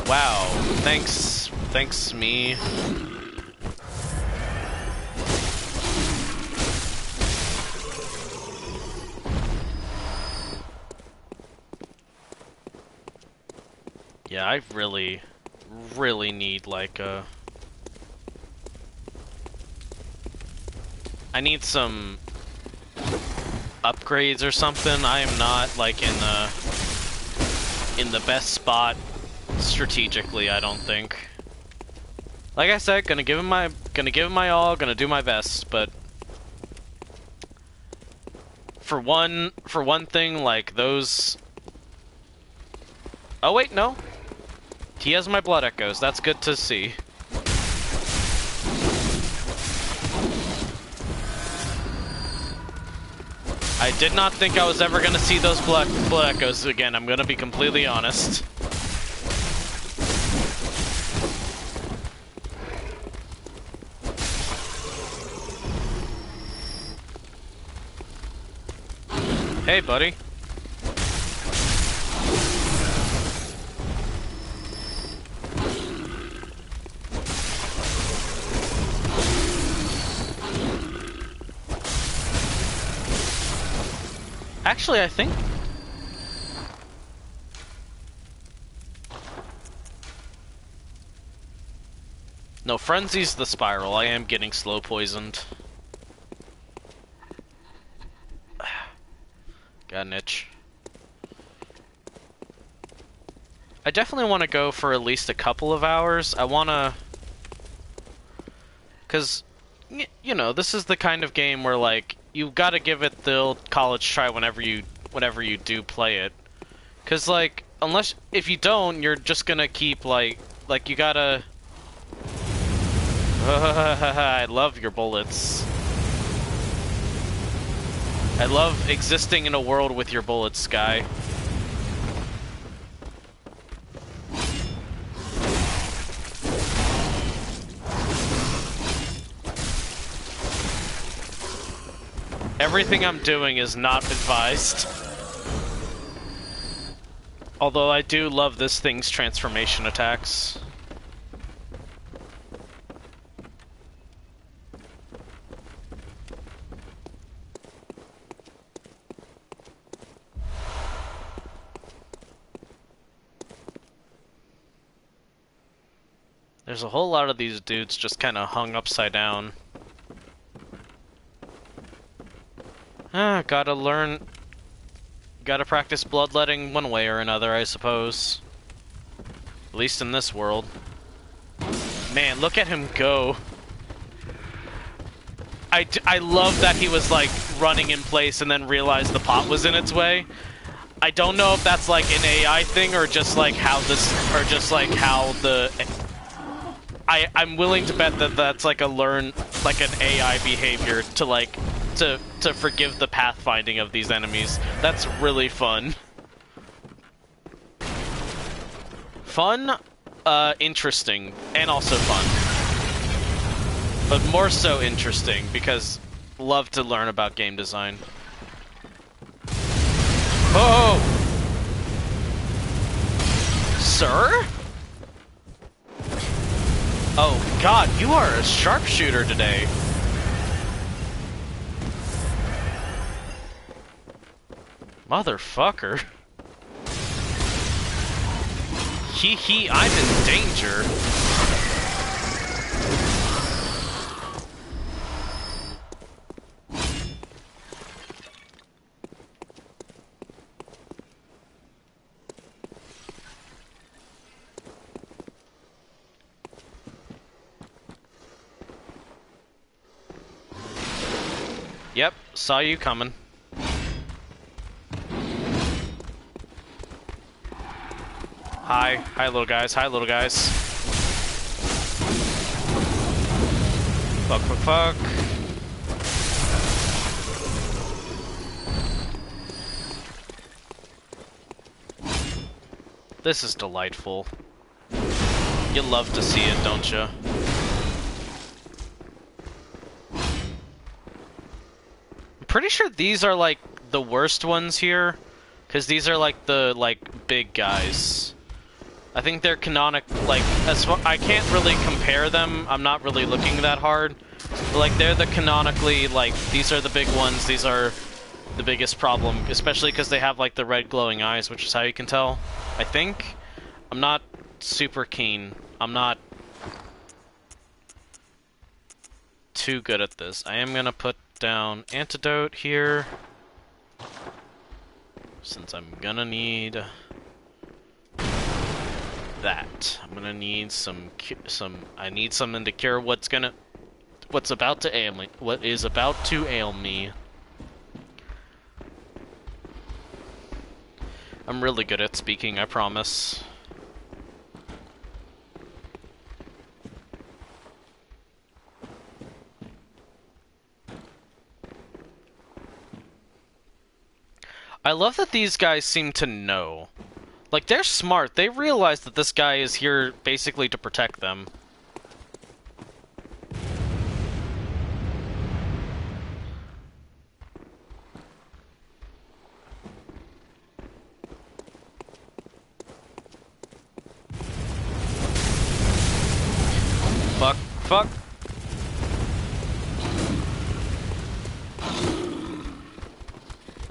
Wow. Thanks me. Yeah, I really need like I need some upgrades or something. I am not like in the best spot strategically, I don't think. Like I said, gonna give him my all, gonna do my best, but for one thing, like those. Oh wait, no. He has my blood echoes. That's good to see. I did not think I was ever gonna see those blood echoes again. I'm gonna be completely honest. Hey, buddy. Actually, I think... No, Frenzy's the spiral. I am getting slow poisoned. Got an itch. I definitely want to go for at least a couple of hours. I want to... Because, you know, this is the kind of game where, like, you gotta give it the old college try whenever you do play it. Because, like, if you don't, you're just gonna keep, like you gotta... I love your bullets. I love existing in a world with your bullets, Sky. Everything I'm doing is not advised. Although I do love this thing's transformation attacks. There's a whole lot of these dudes just kind of hung upside down. Gotta learn... Gotta practice bloodletting one way or another, I suppose. At least in this world. Man, look at him go. I love that he was, like, running in place and then realized the pot was in its way. I don't know if that's, like, an AI thing or just, like, how this... Or just, like, how the... I'm willing to bet that that's, like, an AI behavior to, like... To forgive the pathfinding of these enemies. That's really fun. Fun, interesting, and also fun. But more so interesting, because love to learn about game design. Oh! Sir? Oh god, you are a sharpshooter today. Motherfucker. Hee, I'm in danger. Yep, saw you coming. Hi little guys, hi little guys. Fuck. This is delightful. You love to see it, don't you? I'm pretty sure these are like the worst ones here, because these are like the big guys. I think they're canonic, like, I can't really compare them, I'm not really looking that hard. But, like, they're the canonically, like, these are the big ones, these are the biggest problem, especially because they have, like, the red glowing eyes, which is how you can tell, I think. I'm not super keen. I'm not too good at this. I am gonna put down antidote here, since I'm gonna need that. I'm gonna need I need something to cure what's about to ail me. What is about to ail me. I'm really good at speaking, I promise. I love that these guys seem to know. Like, they're smart. They realize that this guy is here basically to protect them. Fuck.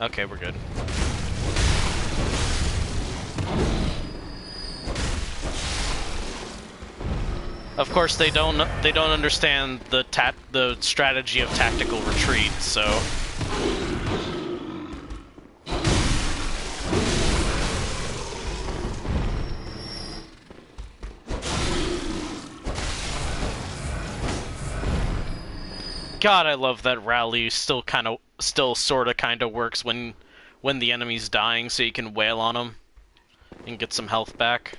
Okay, we're good. Of course, they don't understand the strategy of tactical retreat, so God, I love that rally still sorta kinda works when the enemy's dying, so you can wail on them and get some health back.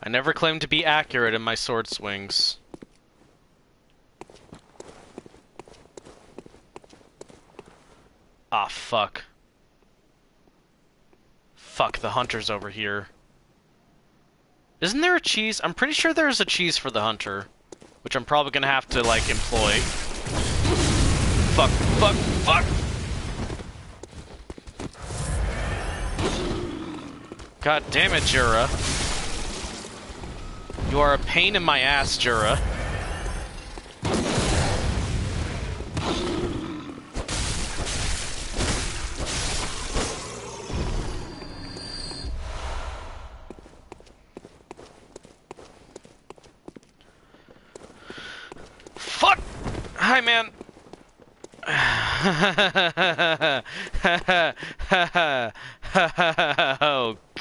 I never claimed to be accurate in my sword swings. Ah, fuck. Fuck, the hunter's over here. Isn't there a cheese? I'm pretty sure there's a cheese for the hunter, which I'm probably gonna have to, like, employ. Fuck. God damn it, Jura. You are a pain in my ass, Jura. Fuck! Hi, man. Oh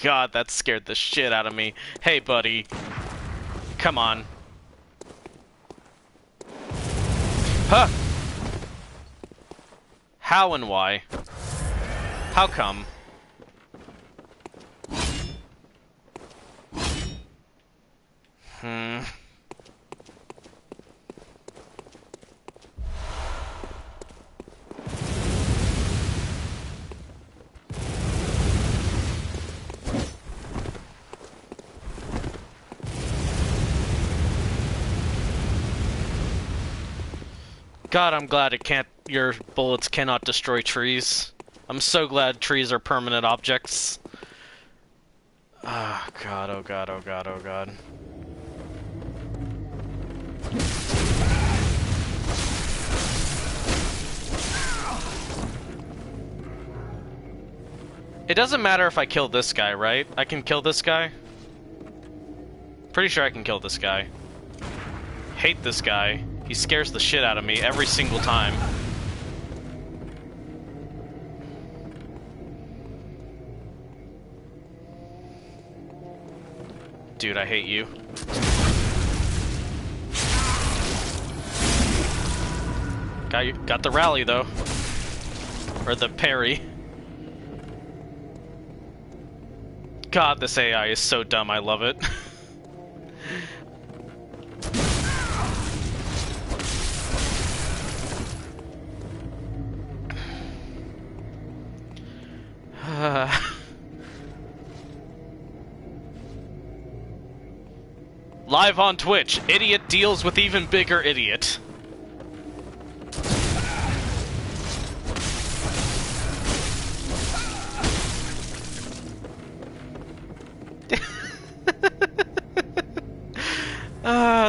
god, that scared the shit out of me. Hey buddy. Come on. Huh! How and why? How come? God, I'm glad your bullets cannot destroy trees. I'm so glad trees are permanent objects. Oh god, oh god, oh god, oh god. It doesn't matter if I kill this guy, right? I can kill this guy? Pretty sure I can kill this guy. Hate this guy. He scares the shit out of me every single time. Dude, I hate you. Got the rally, though. Or the parry. God, this AI is so dumb, I love it. Live on Twitch, idiot deals with even bigger idiot.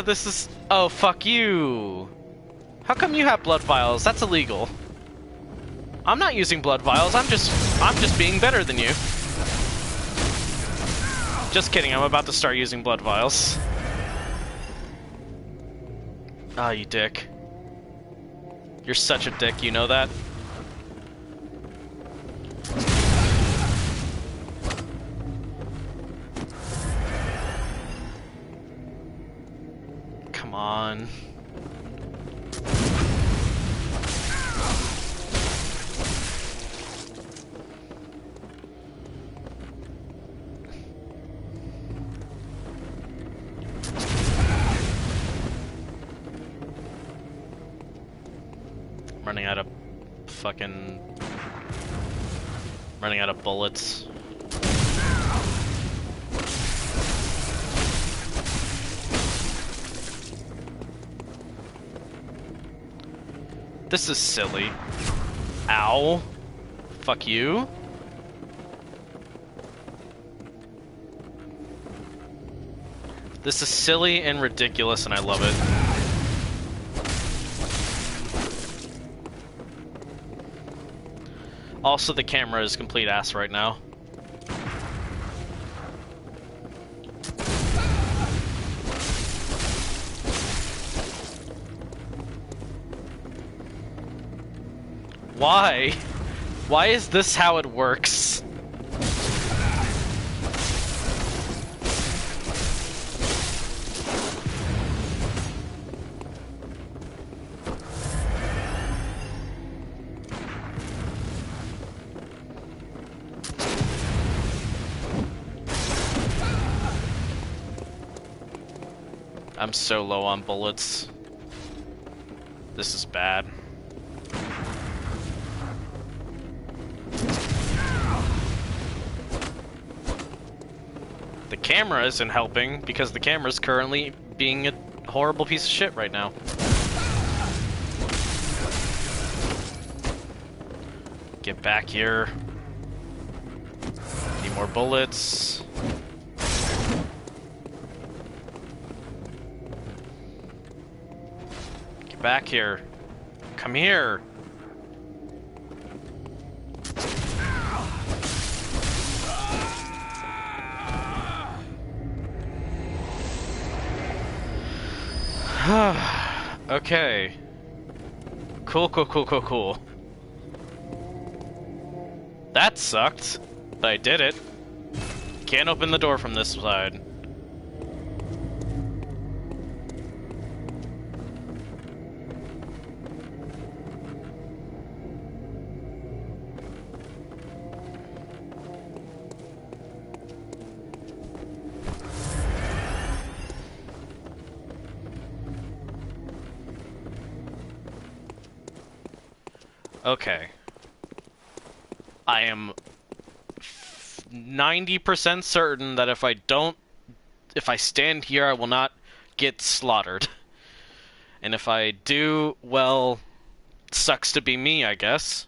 This is... Oh, fuck you. How come you have blood vials? That's illegal. I'm not using blood vials, I'm just being better than you. Just kidding, I'm about to start using blood vials. Ah, you dick. You're such a dick, you know that? Come on. Running out of fucking... Running out of bullets. This is silly. Ow. Fuck you. This is silly and ridiculous and I love it. Also, the camera is complete ass right now. Why? Why is this how it works? I'm so low on bullets. This is bad. The camera isn't helping because the camera's currently being a horrible piece of shit right now. Get back here. Need more bullets. Get back here. Come here. Okay. Cool, cool, cool, cool, cool. That sucked, but I did it. Can't open the door from this side. Okay. I am 90% certain that if I stand here, I will not get slaughtered. And if I do, well, sucks to be me, I guess.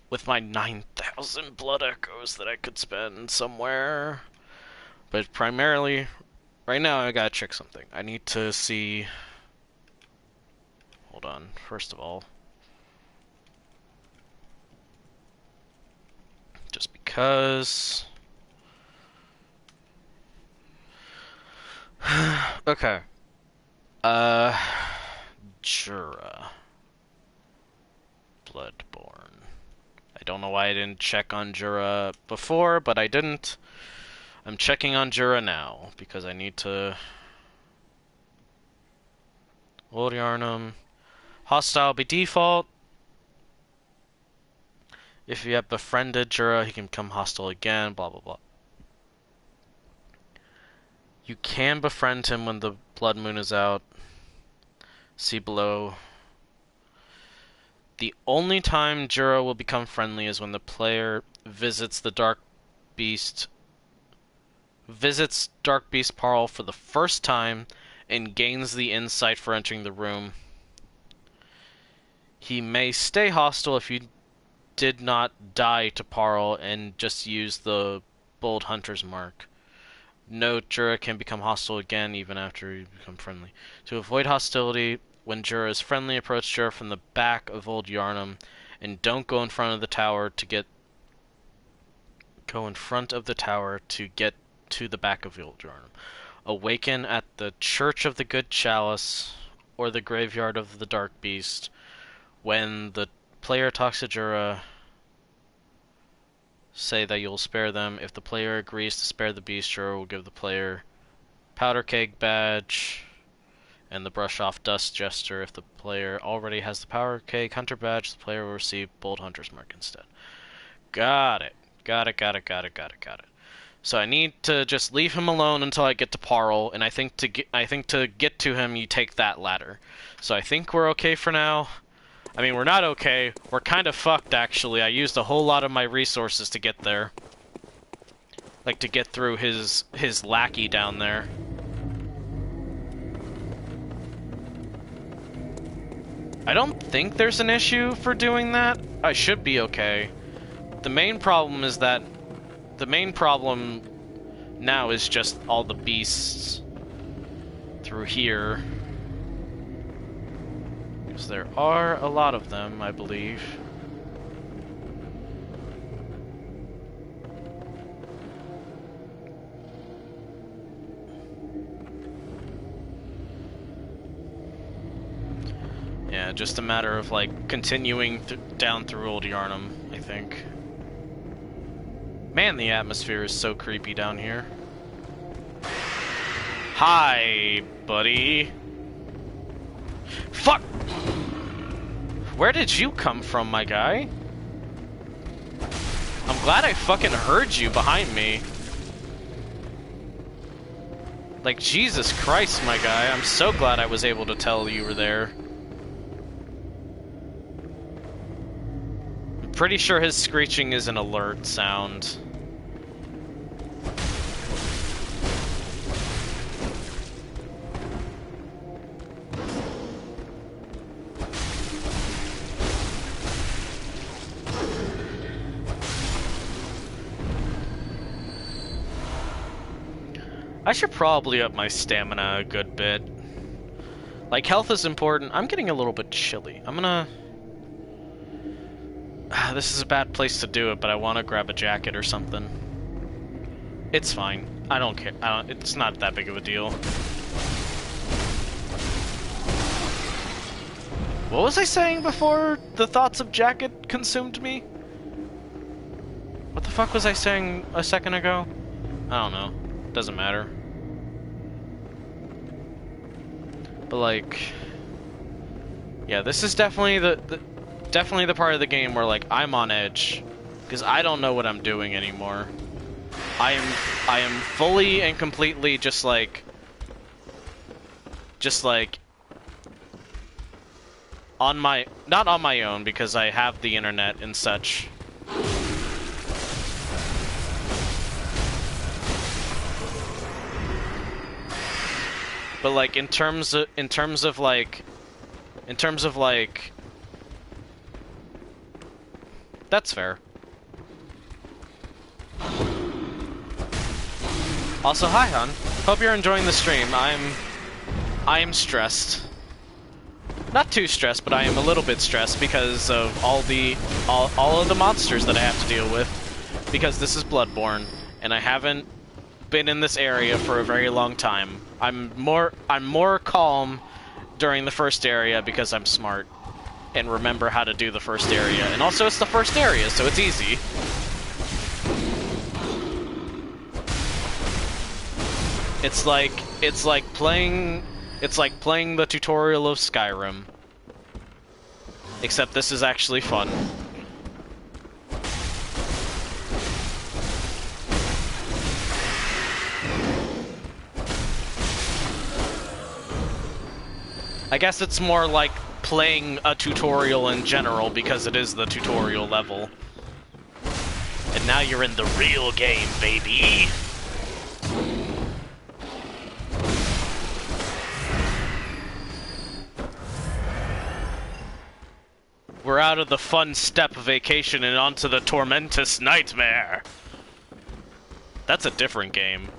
With my 9,000 blood echoes that I could spend somewhere. But primarily, right now I gotta check something. I need to see... Hold on, first of all. Just because... Okay. Jura. Bloodborne. I don't know why I didn't check on Jura before, but I didn't. I'm checking on Jura now, because I need to... Old Yarnum. Hostile by default. If you have befriended Jura, he can become hostile again, blah blah blah. You can befriend him when the blood moon is out. See below. The only time Jura will become friendly is when the player visits Dark Beast Parl for the first time and gains the insight for entering the room. He may stay hostile if you did not die to Parl and just use the Bold Hunter's mark. Note, Jura can become hostile again even after you become friendly. To avoid hostility, when Jura is friendly, approach Jura from the back of Old Yarnum, and don't go in front of the tower to get to the back of Old Yarnum. Awaken at the Church of the Good Chalice, or the Graveyard of the Dark Beast. When the player talks to Jura, say that you'll spare them. If the player agrees to spare the beast, Jura will give the player Powder Keg Badge and the Brush Off Dust Gesture. If the player already has the Powder Keg Hunter Badge, the player will receive Bold Hunter's Mark instead. Got it. Got it. So I need to just leave him alone until I get to Parl, and I think to get to him, you take that ladder. So I think we're okay for now. I mean, we're not okay. We're kind of fucked, actually. I used a whole lot of my resources to get there. Like, to get through his lackey down there. I don't think there's an issue for doing that. I should be okay. The main problem is that... The main problem now is just all the beasts through here. Because there are a lot of them, I believe. Yeah, just a matter of, like, continuing down through Old Yarnum, I think. Man, the atmosphere is so creepy down here. Hi, buddy. Fuck! Where did you come from, my guy? I'm glad I fucking heard you behind me. Like, Jesus Christ, my guy. I'm so glad I was able to tell you were there. I'm pretty sure his screeching is an alert sound. I should probably up my stamina a good bit. Like, health is important. I'm getting a little bit chilly. I'm gonna... This is a bad place to do it, but I want to grab a jacket or something. It's fine. I don't care. It's not that big of a deal. What was I saying before the thoughts of Jacket consumed me? What the fuck was I saying a second ago? I don't know. Doesn't matter. But like, yeah, this is definitely definitely the part of the game where like I'm on edge because I don't know what I'm doing anymore. I am fully and completely just like on my, not on my own because I have the internet and such. But like in terms of like that's fair. Also, hi hon. Hope you're enjoying the stream. I am stressed. Not too stressed, but I am a little bit stressed because of all of the monsters that I have to deal with. Because this is Bloodborne, and I haven't been in this area for a very long time. I'm more calm during the first area because I'm smart and remember how to do the first area. And also it's the first area, so it's easy. It's like playing the tutorial of Skyrim. Except this is actually fun. I guess it's more like playing a tutorial in general because it is the tutorial level. And now you're in the real game, baby! We're out of the fun step vacation and onto the tormentous nightmare. That's a different game.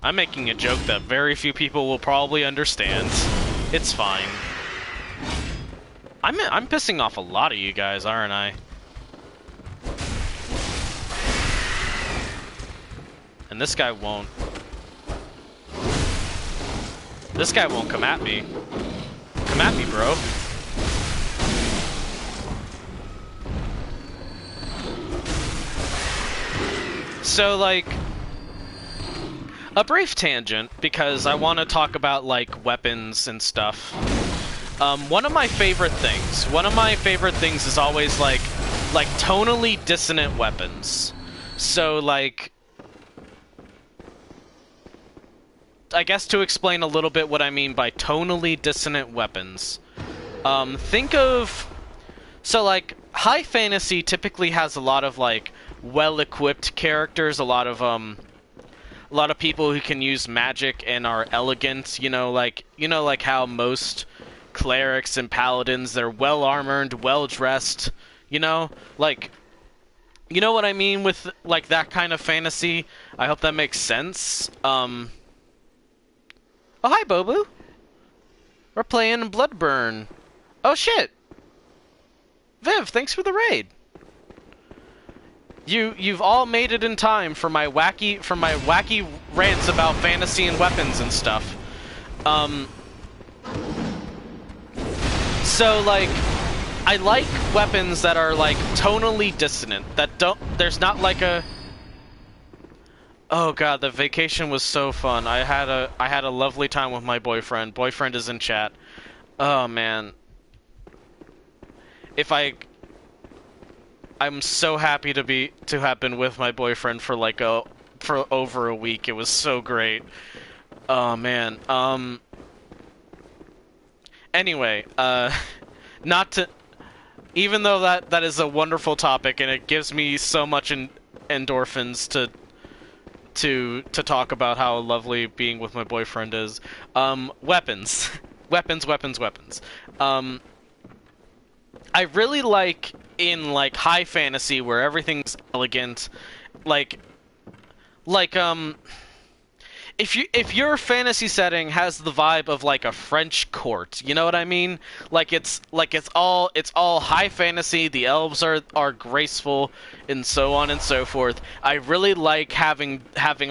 I'm making a joke that very few people will probably understand. It's fine. I'm pissing off a lot of you guys, aren't I? And this guy won't. This guy won't come at me. Come at me, bro. So, like, a brief tangent, because I want to talk about, like, weapons and stuff. One of my favorite things is always, like tonally dissonant weapons. So, like, I guess to explain a little bit what I mean by tonally dissonant weapons. Think of... So, like, high fantasy typically has a lot of, like, well-equipped characters, a lot of people who can use magic and are elegant, like how most clerics and paladins, they're well-armored, well-dressed, like, you know what I mean with, like, that kind of fantasy? I hope that makes sense. Oh, hi, Bobu! We're playing Bloodborne. Oh, shit! Viv, thanks for the raid! You've all made it in time for my wacky rants about fantasy and weapons and stuff. So, like, I like weapons that are, like, tonally dissonant, that there's not like a... Oh god, the vacation was so fun. I had a lovely time with my boyfriend. Boyfriend is in chat. Oh man. I'm so happy to have been with my boyfriend for over a week. It was so great. Oh man. Anyway, even though that is a wonderful topic and it gives me so much endorphins to talk about how lovely being with my boyfriend is. Weapons. weapons. I really like in, like, high fantasy where everything's elegant, if your fantasy setting has the vibe of, like, a French court, you know what I mean? It's all high fantasy, the elves are graceful, and so on and so forth. I really like having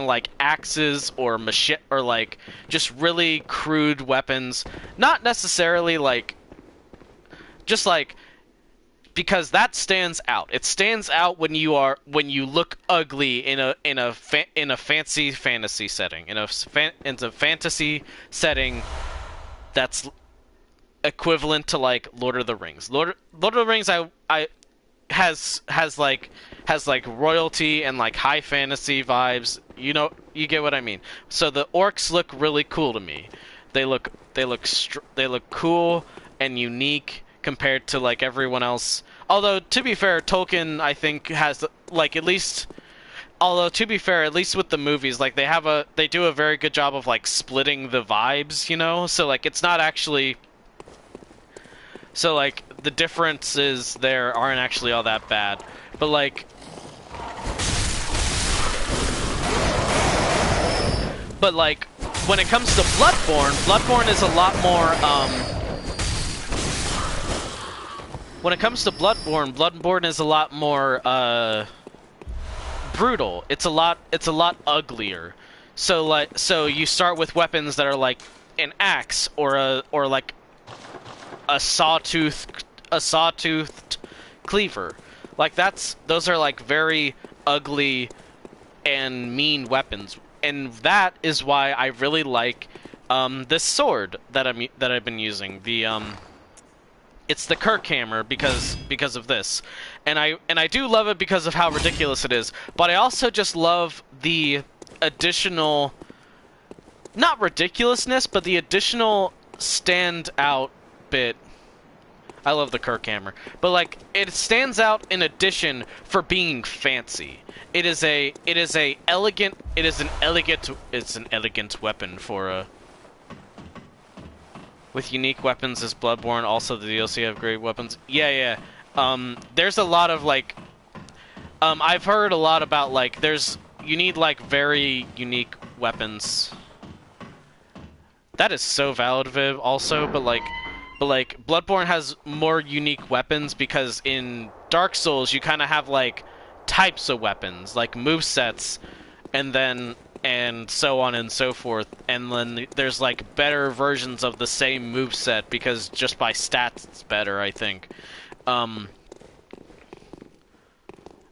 like axes or machete or, like, just really crude weapons. Not necessarily like because that stands out. It stands out when you look ugly in a fancy fantasy setting, in a fantasy setting that's equivalent to like Lord of the Rings. Lord of the Rings has royalty and like high fantasy vibes. You know, you get what I mean. So the orcs look really cool to me. They look cool and unique compared to like everyone else. Although to be fair, Tolkien I think has like at least with the movies, like they do a very good job of like splitting the vibes, you know? So like it's not actually so like the differences there aren't actually all that bad. But like when it comes to Bloodborne is a lot more when it comes to Bloodborne is a lot more brutal. It's a lot uglier. So you start with weapons that are like an axe or like a sawtoothed cleaver. Like those are like very ugly and mean weapons. And that is why I really like this sword that I've been using. It's the Kirk hammer because of this, and I do love it because of how ridiculous it is. But I also just love the additional, not ridiculousness, but the additional standout bit. I love the Kirk hammer, but like it stands out in addition for being fancy. It's an elegant weapon for a. With unique weapons as Bloodborne, also the DLC have great weapons. Yeah. There's a lot of like, I've heard a lot about like you need like very unique weapons. That is so valid, Viv. Also, but like Bloodborne has more unique weapons because in Dark Souls you kind of have like types of weapons, like movesets, and so on and so forth, and then there's like better versions of the same moveset because just by stats it's better, I think. I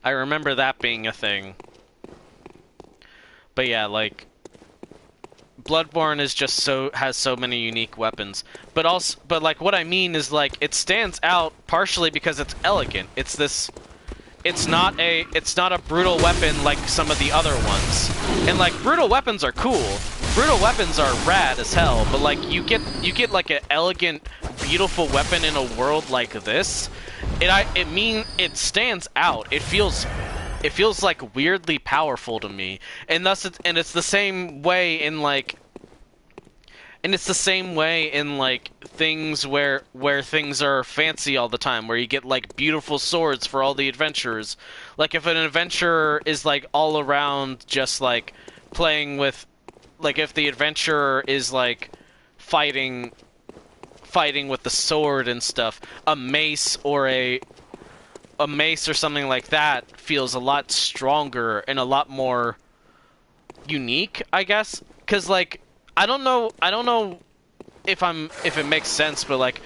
remember that being a thing. But yeah, like Bloodborne is just has so many unique weapons. But like what I mean is like it stands out partially because it's elegant. It's not a brutal weapon like some of the other ones. And like brutal weapons are cool. Brutal weapons are rad as hell, but like you get like an elegant, beautiful weapon in a world like this. It stands out. It feels like weirdly powerful to me. And it's the same way in like things where things are fancy all the time, where you get like beautiful swords for all the adventurers. Like if an adventurer is like all around just like playing with, like if the adventurer is like fighting with the sword and stuff, a mace or something like that feels a lot stronger and a lot more unique, I guess. 'Cause like I don't know if it makes sense, but like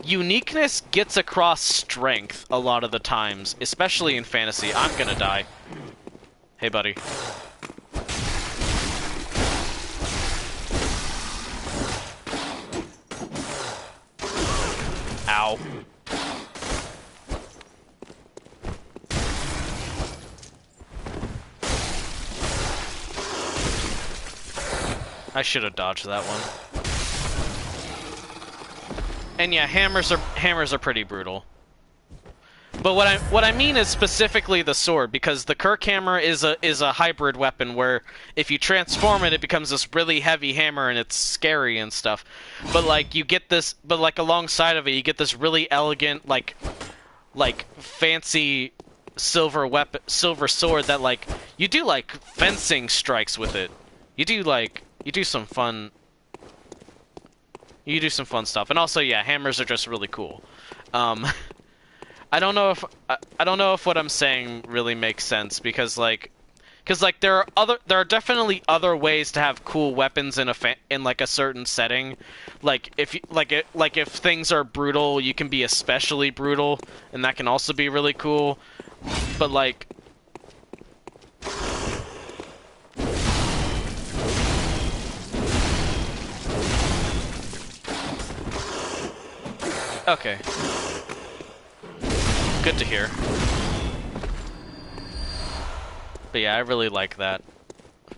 uniqueness gets across strength a lot of the times, especially in fantasy. I'm gonna die. Hey, buddy. Ow. I should have dodged that one. And yeah, hammers are pretty brutal. But what I mean is specifically the sword, because the Kirk hammer is a hybrid weapon where if you transform it, it becomes this really heavy hammer and it's scary and stuff. But like alongside of it, you get this really elegant like fancy silver sword that like you do like fencing strikes with it. You do some fun stuff. And also, yeah, hammers are just really cool. I don't know if what I'm saying really makes sense, because Because like there are definitely other ways to have cool weapons in like a certain setting. Like if if things are brutal, you can be especially brutal, and that can also be really cool. But like, okay, good to hear. But yeah, I really like that,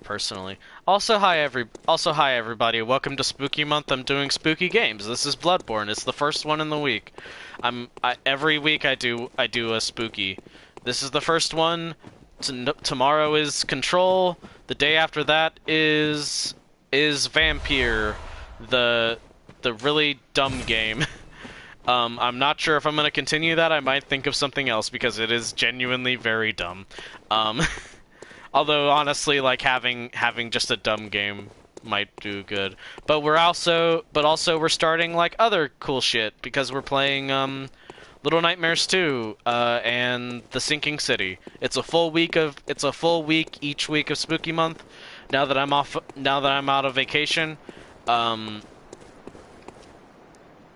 personally. Also, hi everybody. Welcome to Spooky Month. I'm doing spooky games. This is Bloodborne. It's the first one in the week. Every week I do a spooky. This is the first one. Tomorrow is Control. The day after that is Vampire, the really dumb game. I'm not sure if I'm gonna continue that. I might think of something else because it is genuinely very dumb. Although honestly, like having just a dumb game might do good. But we're starting like other cool shit because we're playing Little Nightmares 2 and The Sinking City. It's a full week each week of Spooky Month. Now that I'm out of vacation,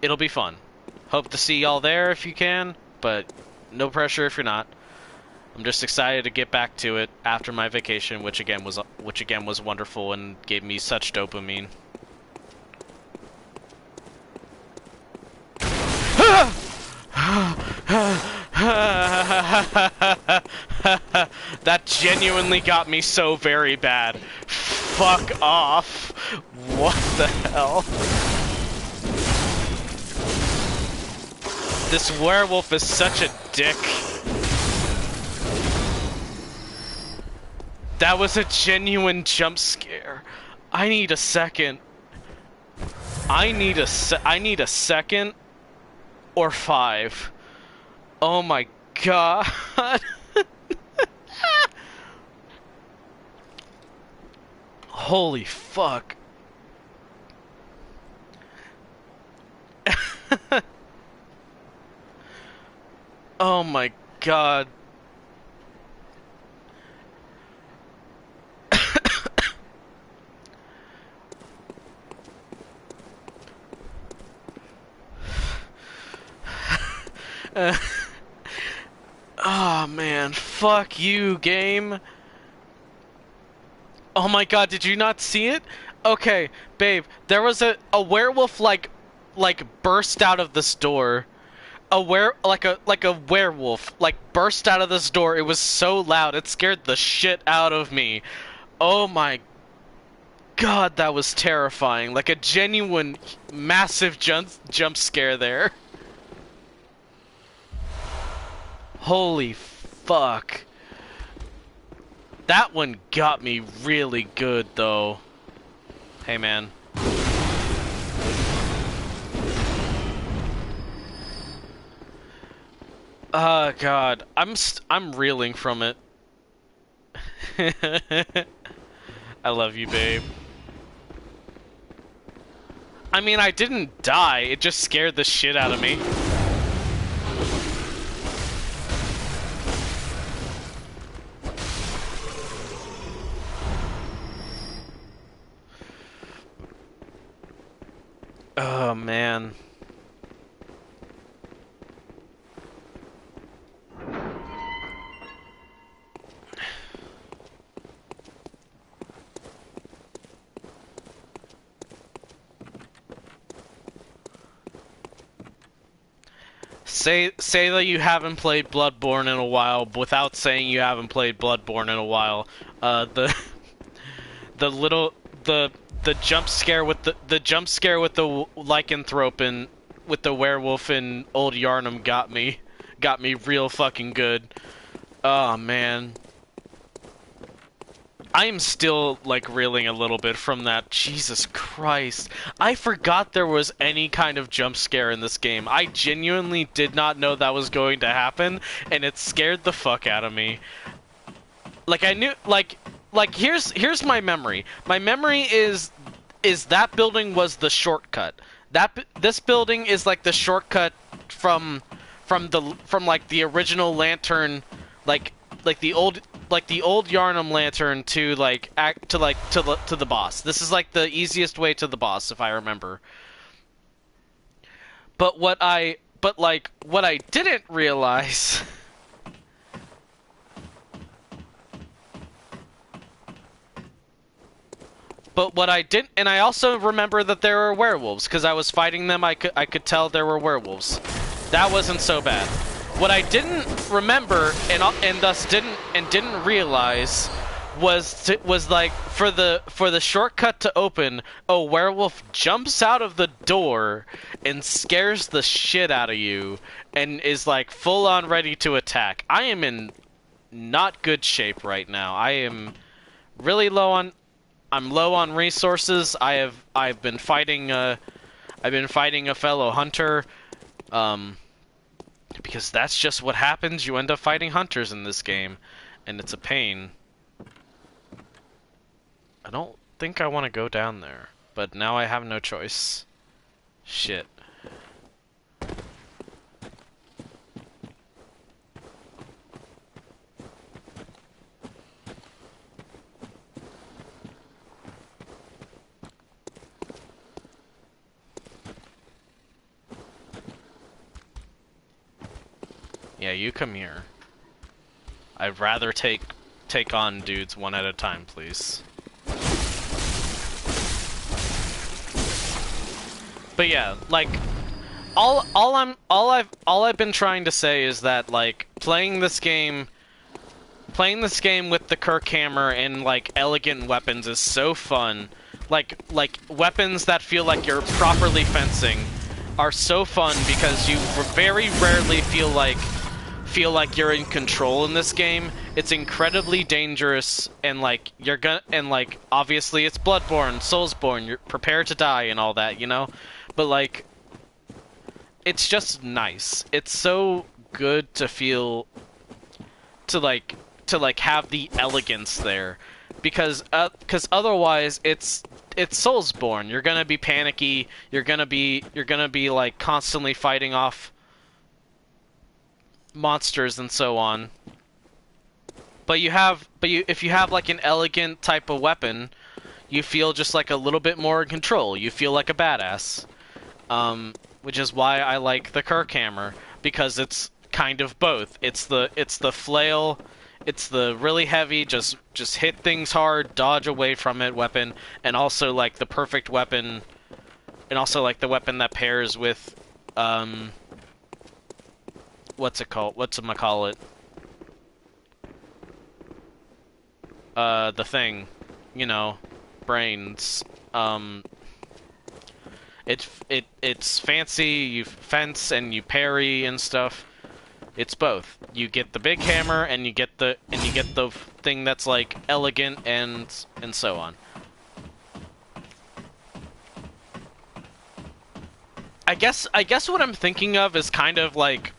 it'll be fun. Hope to see y'all there if you can, but no pressure if you're not. I'm just excited to get back to it after my vacation, which again was wonderful and gave me such dopamine. That genuinely got me so very bad. Fuck off. What the hell? This werewolf is such a dick. That was a genuine jump scare. I need a second. I need a second or 5. Oh my god. Holy fuck. Oh my god. Oh man, fuck you, game. Oh my god, did you not see it? Okay, babe, there was a werewolf like burst out of this door. Like a werewolf burst out of this door. It was so loud, it scared the shit out of me. Oh my god, that was terrifying. Like a genuine massive jump scare there. Holy fuck. That one got me really good, though. Hey, man. Oh, God. I'm reeling from it. I love you, babe. I mean, I didn't die. It just scared the shit out of me. Oh, man. Say that you haven't played Bloodborne in a while without saying you haven't played Bloodborne in a while. The jump scare with the lycanthrope and with the werewolf in Old Yarnum got me real fucking good. Oh man. I am still, like, reeling a little bit from that. Jesus Christ. I forgot there was any kind of jump scare in this game. I genuinely did not know that was going to happen, and it scared the fuck out of me. Like, I knew, like, here's my memory. My memory is that building was the shortcut. This building is, like, the shortcut from like, the original Lantern, like the old the old Yarnum lantern to to the boss. This is like the easiest way to the boss, if I remember. But what I didn't realize. But what I didn't, and I also remember that there were werewolves because I was fighting them. I could tell there were werewolves. That wasn't so bad. What I didn't remember and thus didn't realize was like for the shortcut to open, a werewolf jumps out of the door and scares the shit out of you and is like full on ready to attack. I am in not good shape right now. I am really low on. I'm low on resources. I've been fighting a fellow hunter, because that's just what happens. You end up fighting hunters in this game, and it's a pain. I don't think I want to go down there, but now I have no choice. Shit. Yeah, you come here. I'd rather take on dudes one at a time, please. But yeah, like all I've been trying to say is that like playing this game with the Kirk hammer and like elegant weapons is so fun. Like weapons that feel like you're properly fencing are so fun because you very rarely feel like you're in control in this game. It's incredibly dangerous, and like obviously it's Bloodborne, Soulsborne, you're prepared to die and all that, you know? But like it's just nice. It's so good to feel to have the elegance there, because otherwise it's Soulsborne. You're gonna be panicky. You're gonna be like constantly fighting off monsters and so on. But if you have like an elegant type of weapon, you feel just like a little bit more in control. You feel like a badass. Which is why I like the Kirk hammer, because it's kind of both. It's the flail, it's the really heavy, just hit things hard, dodge away from it weapon, and also like the perfect weapon, and also like the weapon that pairs with whatchamacallit? The thing, you know, brains. It's fancy. You fence and you parry and stuff. It's both. You get the big hammer and you get the thing that's like elegant and so on. I guess what I'm thinking of is kind of like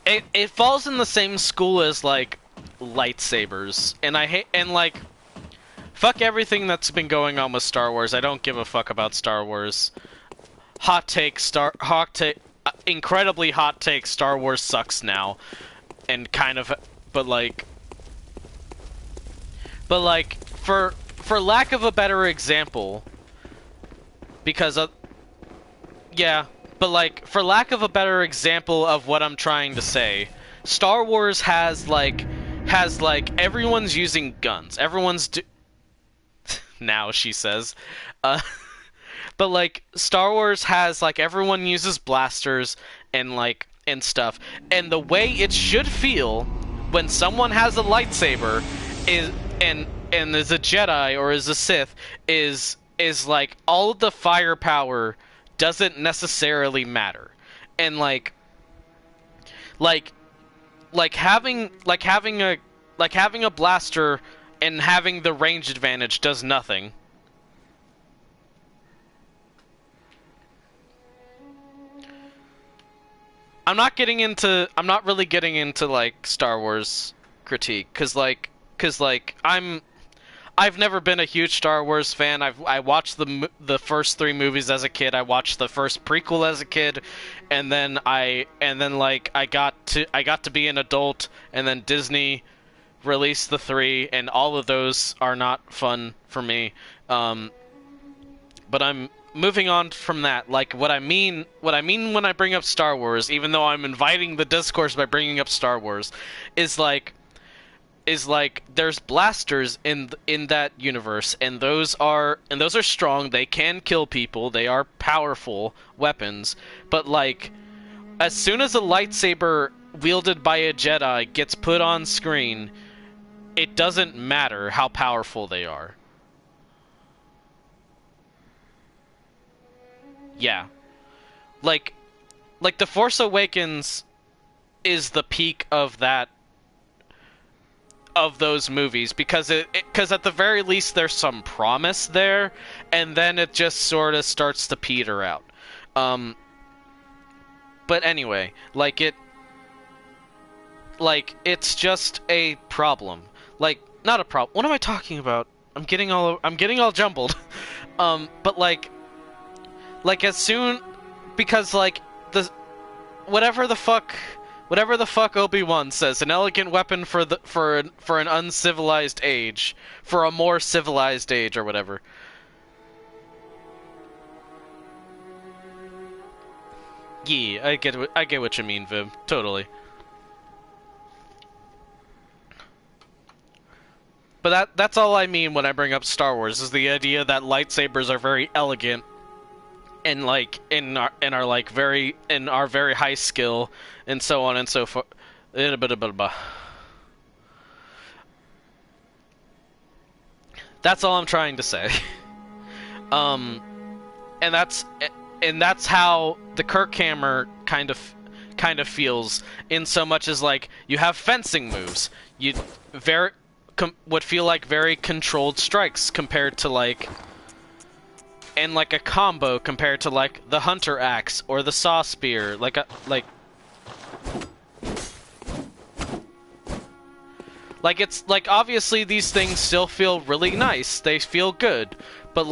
it falls in the same school as like lightsabers, and like fuck everything that's been going on with Star Wars. I don't give a fuck about Star Wars. Incredibly hot take. Star Wars sucks now, and kind of, but like for lack of a better example, because yeah, but like for lack of a better example of what I'm trying to say, Star Wars has like everyone's using guns. Everyone's now, she says. But like Star Wars has like everyone uses blasters and like and stuff. And the way it should feel when someone has a lightsaber is and is a Jedi or is a Sith is like all of the firepower doesn't necessarily matter. And like having a blaster and having the range advantage does nothing. I'm not really getting into like Star Wars critique, cause I've never been a huge Star Wars fan. I watched the first 3 movies as a kid. I watched the first prequel as a kid, and then I got to be an adult, and then Disney released the 3, and all of those are not fun for me. But I'm moving on from that. Like, what I mean when I bring up Star Wars, even though I'm inviting the discourse by bringing up Star Wars, is like there's blasters in that universe, and those are strong. They can kill people. They are powerful weapons. But like, as soon as a lightsaber wielded by a Jedi gets put on screen, it doesn't matter how powerful they are. Yeah. Like The Force Awakens is the peak of those movies, because because at the very least there's some promise there, and then it just sort of starts to peter out. But anyway, it's just a problem. Like, not a problem. What am I talking about? I'm getting all jumbled. But as soon, because whatever the fuck Obi-Wan says, an elegant weapon for an uncivilized age, for a more civilized age, or whatever. Yeah, I get what you mean, Viv. Totally. But that's all I mean when I bring up Star Wars, is the idea that lightsabers are very elegant and are very high skill, and so on and so forth. That's all I'm trying to say. And that's how the Kirk hammer kind of feels, in so much as you have fencing moves. You would feel like very controlled strikes compared to and a combo compared to the Hunter Axe or the Saw Spear, it's obviously these things still feel really nice. They feel good, but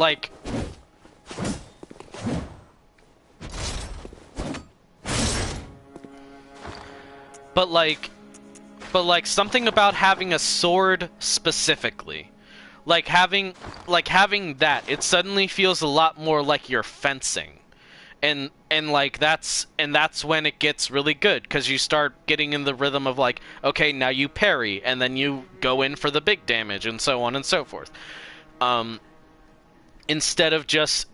something about having a sword specifically, having that, it suddenly feels a lot more like you're fencing, and that's when it gets really good, because you start getting in the rhythm of okay, now you parry, and then you go in for the big damage, and so on and so forth. Instead of just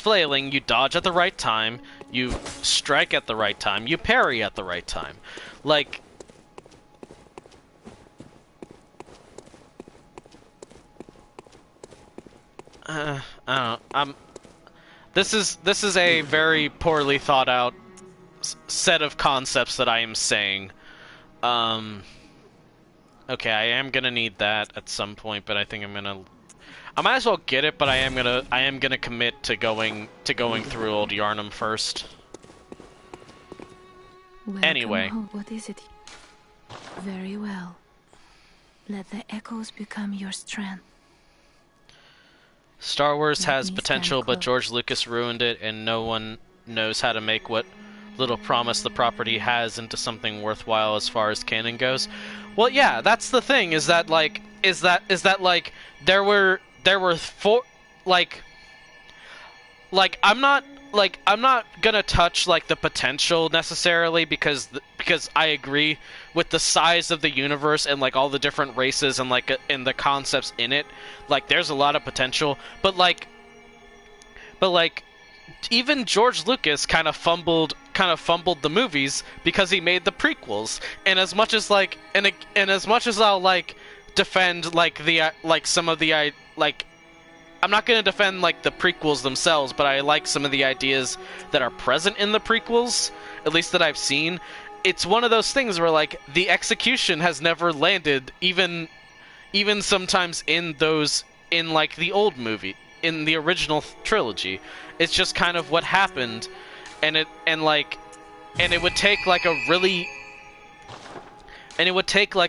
flailing, you dodge at the right time, you strike at the right time, you parry at the right time. I don't know. This is a very poorly thought out set of concepts that I am saying. Okay, I am gonna need that at some point, but I think I might as well get it, but I am gonna commit to going through Old Yarnum first. Welcome Anyway. home. What is it? Very well. Let the echoes become your strength. Star Wars Let has me potential, stand but close. George Lucas ruined it, and no one knows how to make what little promise the property has into something worthwhile as far as canon goes. Well, yeah, that's the thing, is that there were four, I'm not gonna touch the potential necessarily, because I agree with the size of the universe and all the different races and and the concepts in it. There's a lot of potential, but even George Lucas kind of fumbled the movies, because he made the prequels. And as much as I'll defend some of the I'm not going to defend the prequels themselves, but I like some of the ideas that are present in the prequels, at least that I've seen. It's one of those things where the execution has never landed, even sometimes in the old movie, in the original trilogy. It's just kind of what happened, and it would take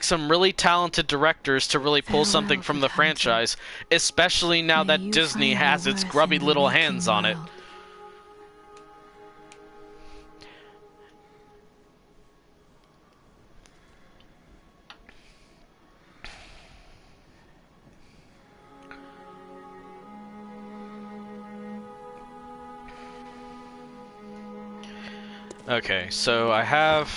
some really talented directors to really pull something from the franchise, especially now May that you Disney find has your its worth grubby in the little waking hands on it. world. Okay, so I have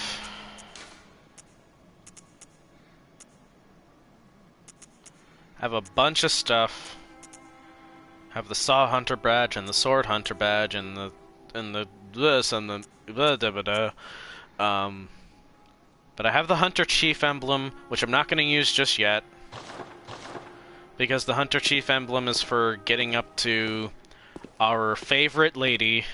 a bunch of stuff. I have the Saw Hunter badge and the Sword Hunter badge and the this and the blah, blah, blah, blah. But I have the Hunter Chief emblem, which I'm not going to use just yet, because the Hunter Chief emblem is for getting up to our favorite lady.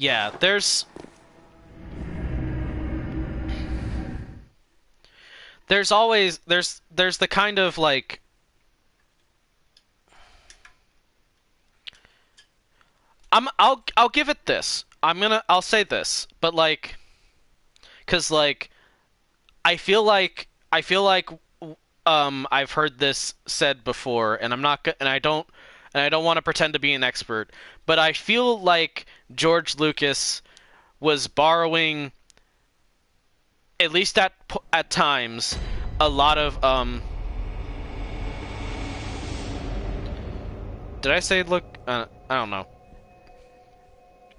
Yeah, there's always there's the kind of like I'll give it this. I'll say this, but like, 'cause like I feel like I've heard this said before, and I don't want to pretend to be an expert, but I feel like George Lucas was borrowing, at least at times, a lot of did I say look? I don't know.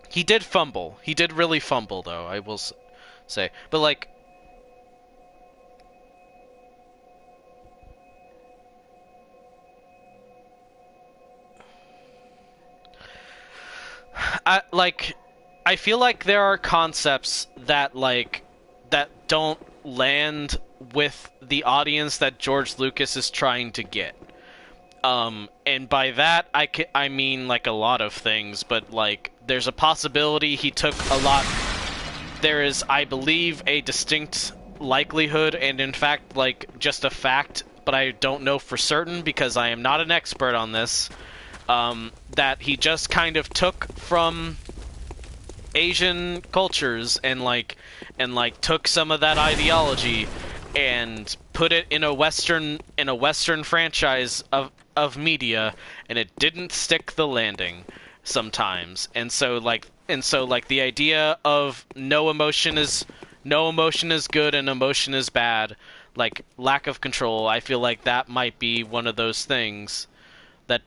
He did fumble. He did really fumble, though, I will say. But like, I feel like there are concepts that don't land with the audience that George Lucas is trying to get. And by that I mean like a lot of things, but like there's a possibility he took a lot. There is, I believe, a distinct likelihood, and in fact, like just a fact, but I don't know for certain because I am not an expert on this. That he just kind of took from Asian cultures and took some of that ideology and put it in a Western franchise of media, and it didn't stick the landing sometimes. And so the idea of no emotion is good and emotion is bad, like lack of control, I feel like that might be one of those things that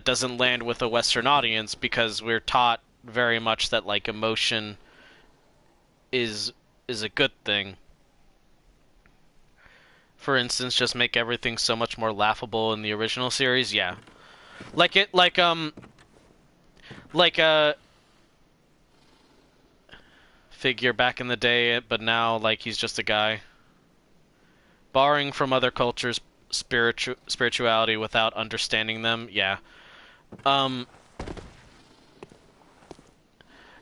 doesn't land with a Western audience, because we're taught very much that like emotion is a good thing. For instance, just make everything so much more laughable in the original series. Yeah, figure back in the day, but now like he's just a guy. Borrowing from other cultures' spirituality without understanding them. Yeah.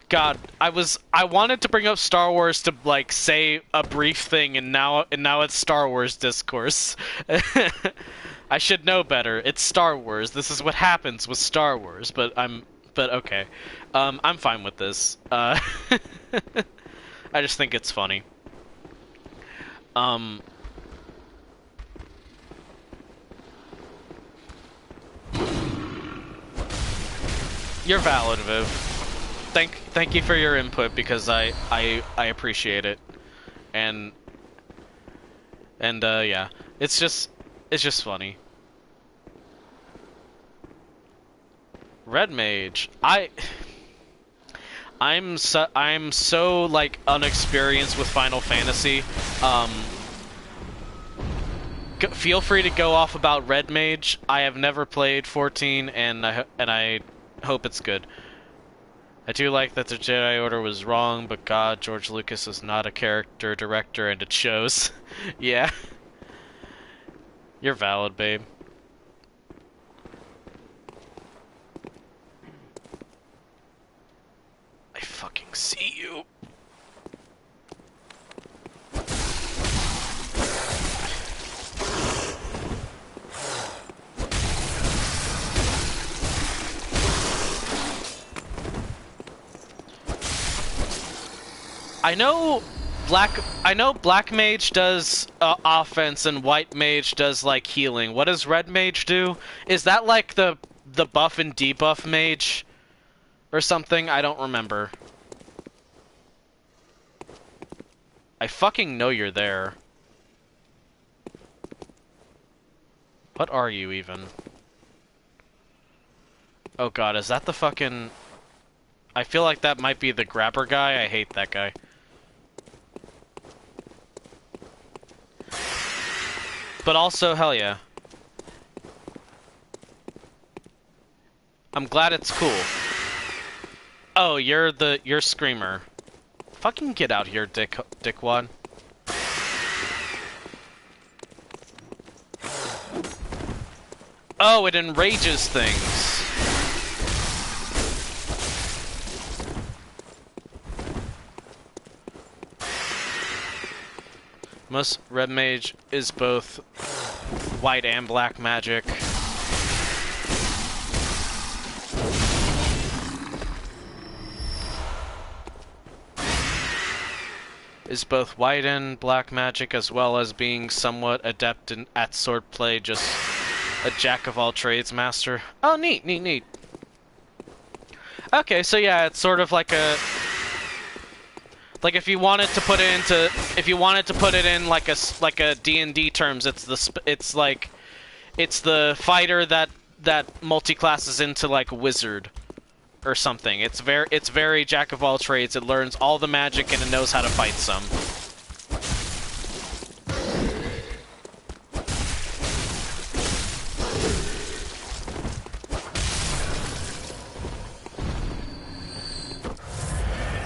God, I wanted to bring up Star Wars to like say a brief thing, and now it's Star Wars discourse. I should know better. It's Star Wars. This is what happens with Star Wars. But okay. I'm fine with this. I just think it's funny. You're valid, Viv. Thank you for your input, because I appreciate it. And yeah, it's just funny. Red Mage. I'm so like unexperienced with Final Fantasy. Feel free to go off about Red Mage. I have never played 14, and I hope it's good. I do like that the Jedi Order was wrong, but God, George Lucas is not a character director, and it shows. Yeah. You're valid, babe. I fucking see you. I know Black Mage does offense and White Mage does like healing. What does Red Mage do? Is that like the buff and debuff mage? or something. I don't remember. I fucking know you're there. What are you even? Oh god, is that the fucking... I feel like that might be the grabber guy. I hate that guy. But also, hell yeah. I'm glad it's cool. Oh, you're Screamer. Fucking get out here, dickwad. Oh, it enrages things. Most red mage is both white and black magic. Is both white and black magic, as well as being somewhat adept at swordplay, just a jack of all trades master. Oh, neat, neat, neat. Okay, so yeah, it's sort of like a... Like if you wanted to put it in like a D&D terms, it's the fighter that multi-classes into like wizard or something. It's very jack of all trades. It learns all the magic and it knows how to fight some.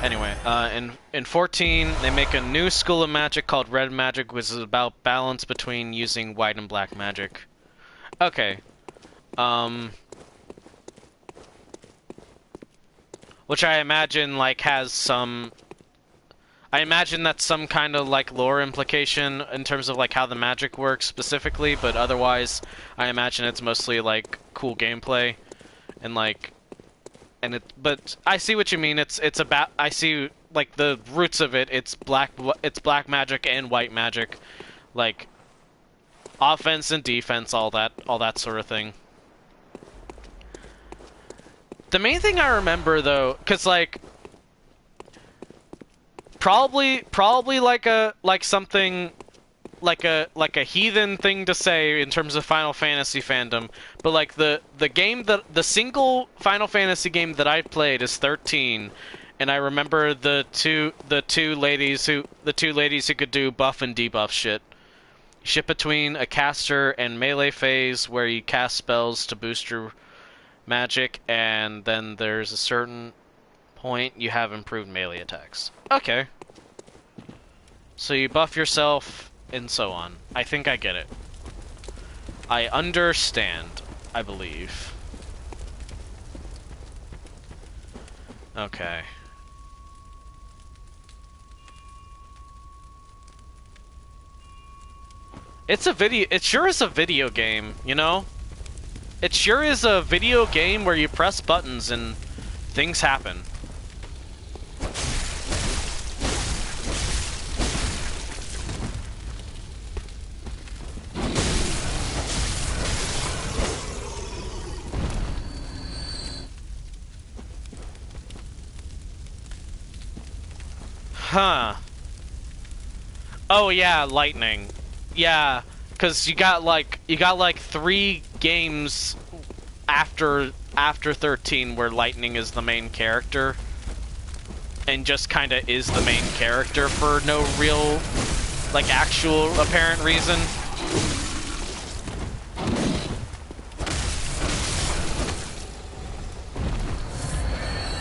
Anyway, in 14, they make a new school of magic called Red Magic, which is about balance between using white and black magic. Okay. Which I imagine, like, has some... I imagine that's some kind of, like, lore implication in terms of, like, how the magic works specifically, but otherwise, I imagine it's mostly, like, cool gameplay. And, like... But I see what you mean. It's about... I see, like, the roots of it. It's black magic and white magic. Like, offense and defense, all that sort of thing. The main thing I remember, though, because, like... Probably something... Like a heathen thing to say in terms of Final Fantasy fandom, but like the single Final Fantasy game that I played is 13, and I remember the two ladies who could do buff and debuff shit. Ship between a caster and melee phase where you cast spells to boost your magic, and then there's a certain point you have improved melee attacks. Okay. So you buff yourself and so on. I think I get it. I understand, I believe. Okay. It sure is a video game, you know? It sure is a video game where you press buttons and things happen. Huh. Oh yeah, lightning. Yeah, cuz you got like 3 games after 13 where lightning is the main character and just kind of is the main character for no real like actual apparent reason.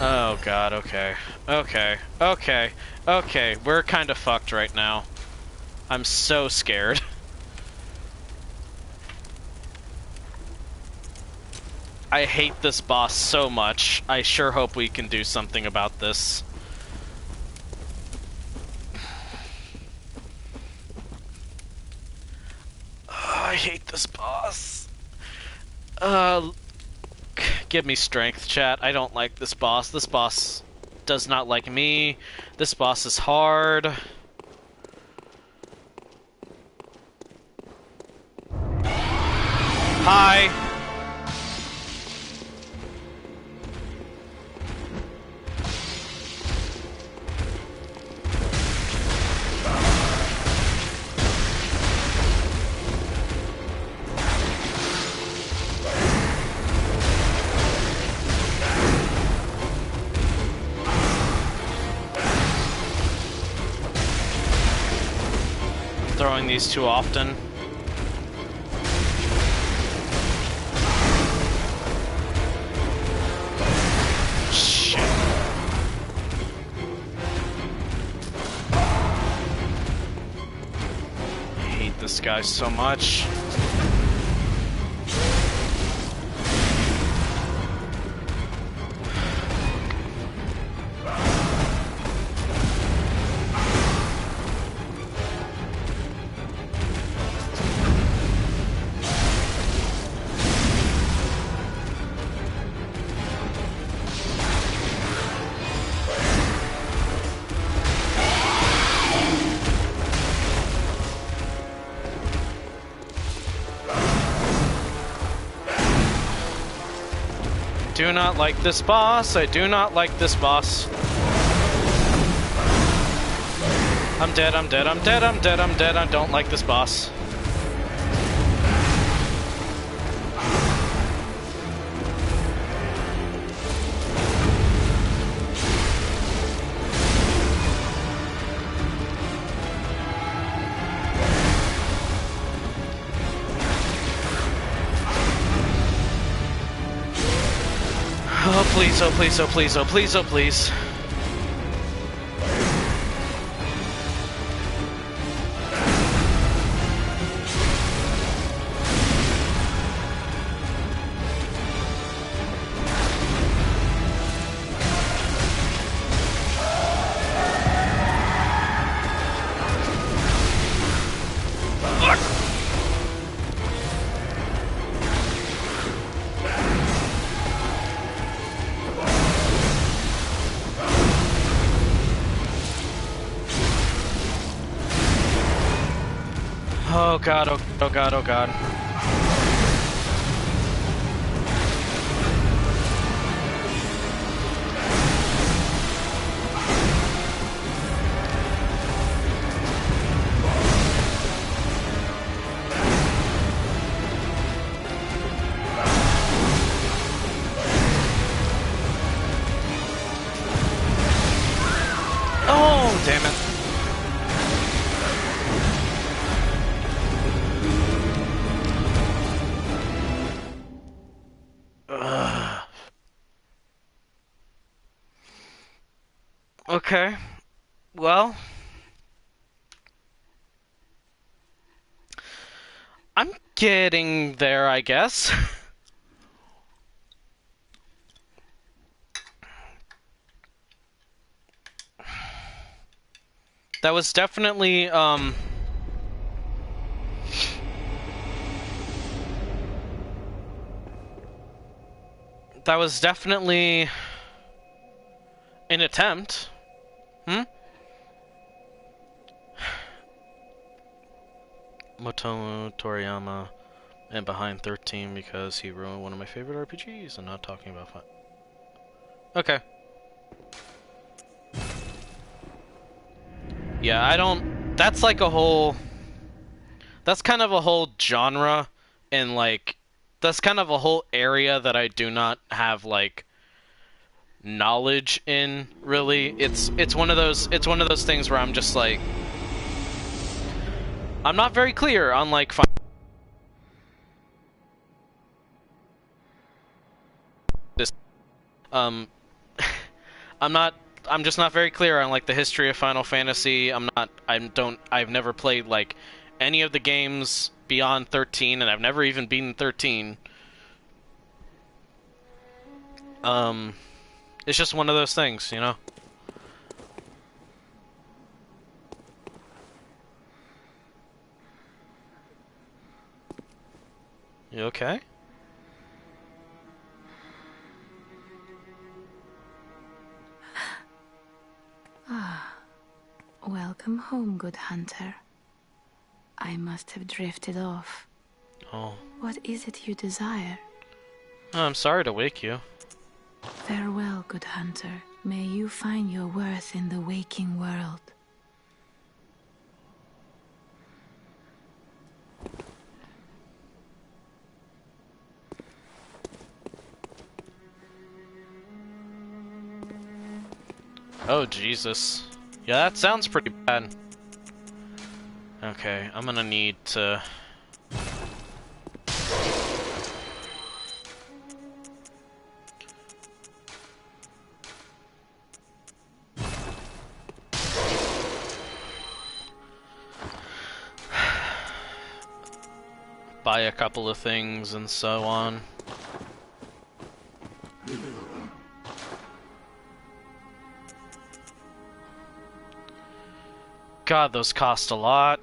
Oh god, okay. Okay, we're kind of fucked right now. I'm so scared. I hate this boss so much. I sure hope we can do something about this. I hate this boss. Give me strength, chat. I don't like this boss. This boss does not like me. This boss is hard. Hi. destroying these too often. Shit. I hate this guy so much. Do not like this boss. I do not like this boss. I'm dead, I'm dead, I'm dead, I'm dead, I'm dead. I don't like this boss. Oh please, oh please, oh please, oh please, oh please. Oh god, oh god, oh god. Oh, damn it. Okay, well, I'm getting there, I guess. That was definitely, that was definitely an attempt. Motomo Toriyama and behind 13 because he ruined one of my favorite RPGs. I'm not talking about fun. Okay. Yeah, I don't... That's like a whole... That's kind of a whole genre and like... That's kind of a whole area that I do not have like knowledge in, really. It's one of those things where I'm just like... I'm not very clear on like this I'm just not very clear on like the history of Final Fantasy. I've never played like any of the games beyond 13 and I've never even beaten 13. It's just one of those things, you know. You okay? Ah, welcome home, good hunter. I must have drifted off. Oh. What is it you desire? Oh, I'm sorry to wake you. Farewell, good hunter. May you find your worth in the waking world. Oh, Jesus. Yeah, that sounds pretty bad. Okay, I'm gonna need to... buy a couple of things and so on. God, those cost a lot.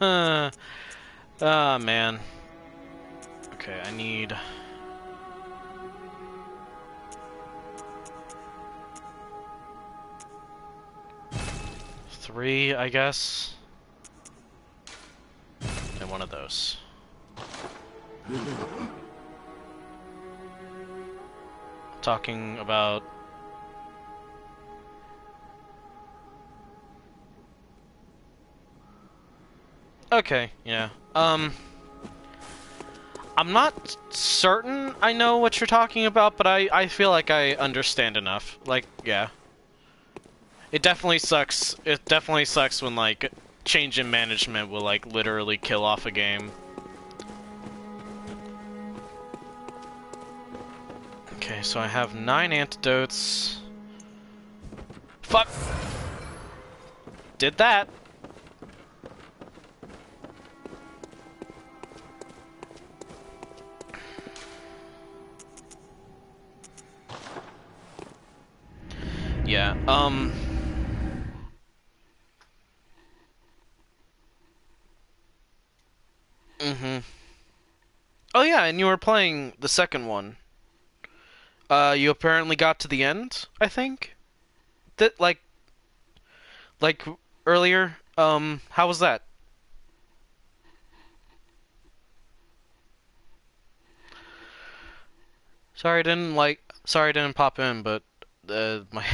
Ah, man. Okay, I need... 3, I guess. And one of those. Talking about... Okay, yeah. I'm not certain I know what you're talking about, but I feel like I understand enough. Like, yeah. It definitely sucks. It definitely sucks when, like, change in management will, like, literally kill off a game. Okay, so I have 9 antidotes. Fuck! Did that! Yeah, Mm-hmm. Oh yeah, and you were playing the second one. You apparently got to the end, I think? That, like earlier? How was that? Sorry I didn't pop in, but, my...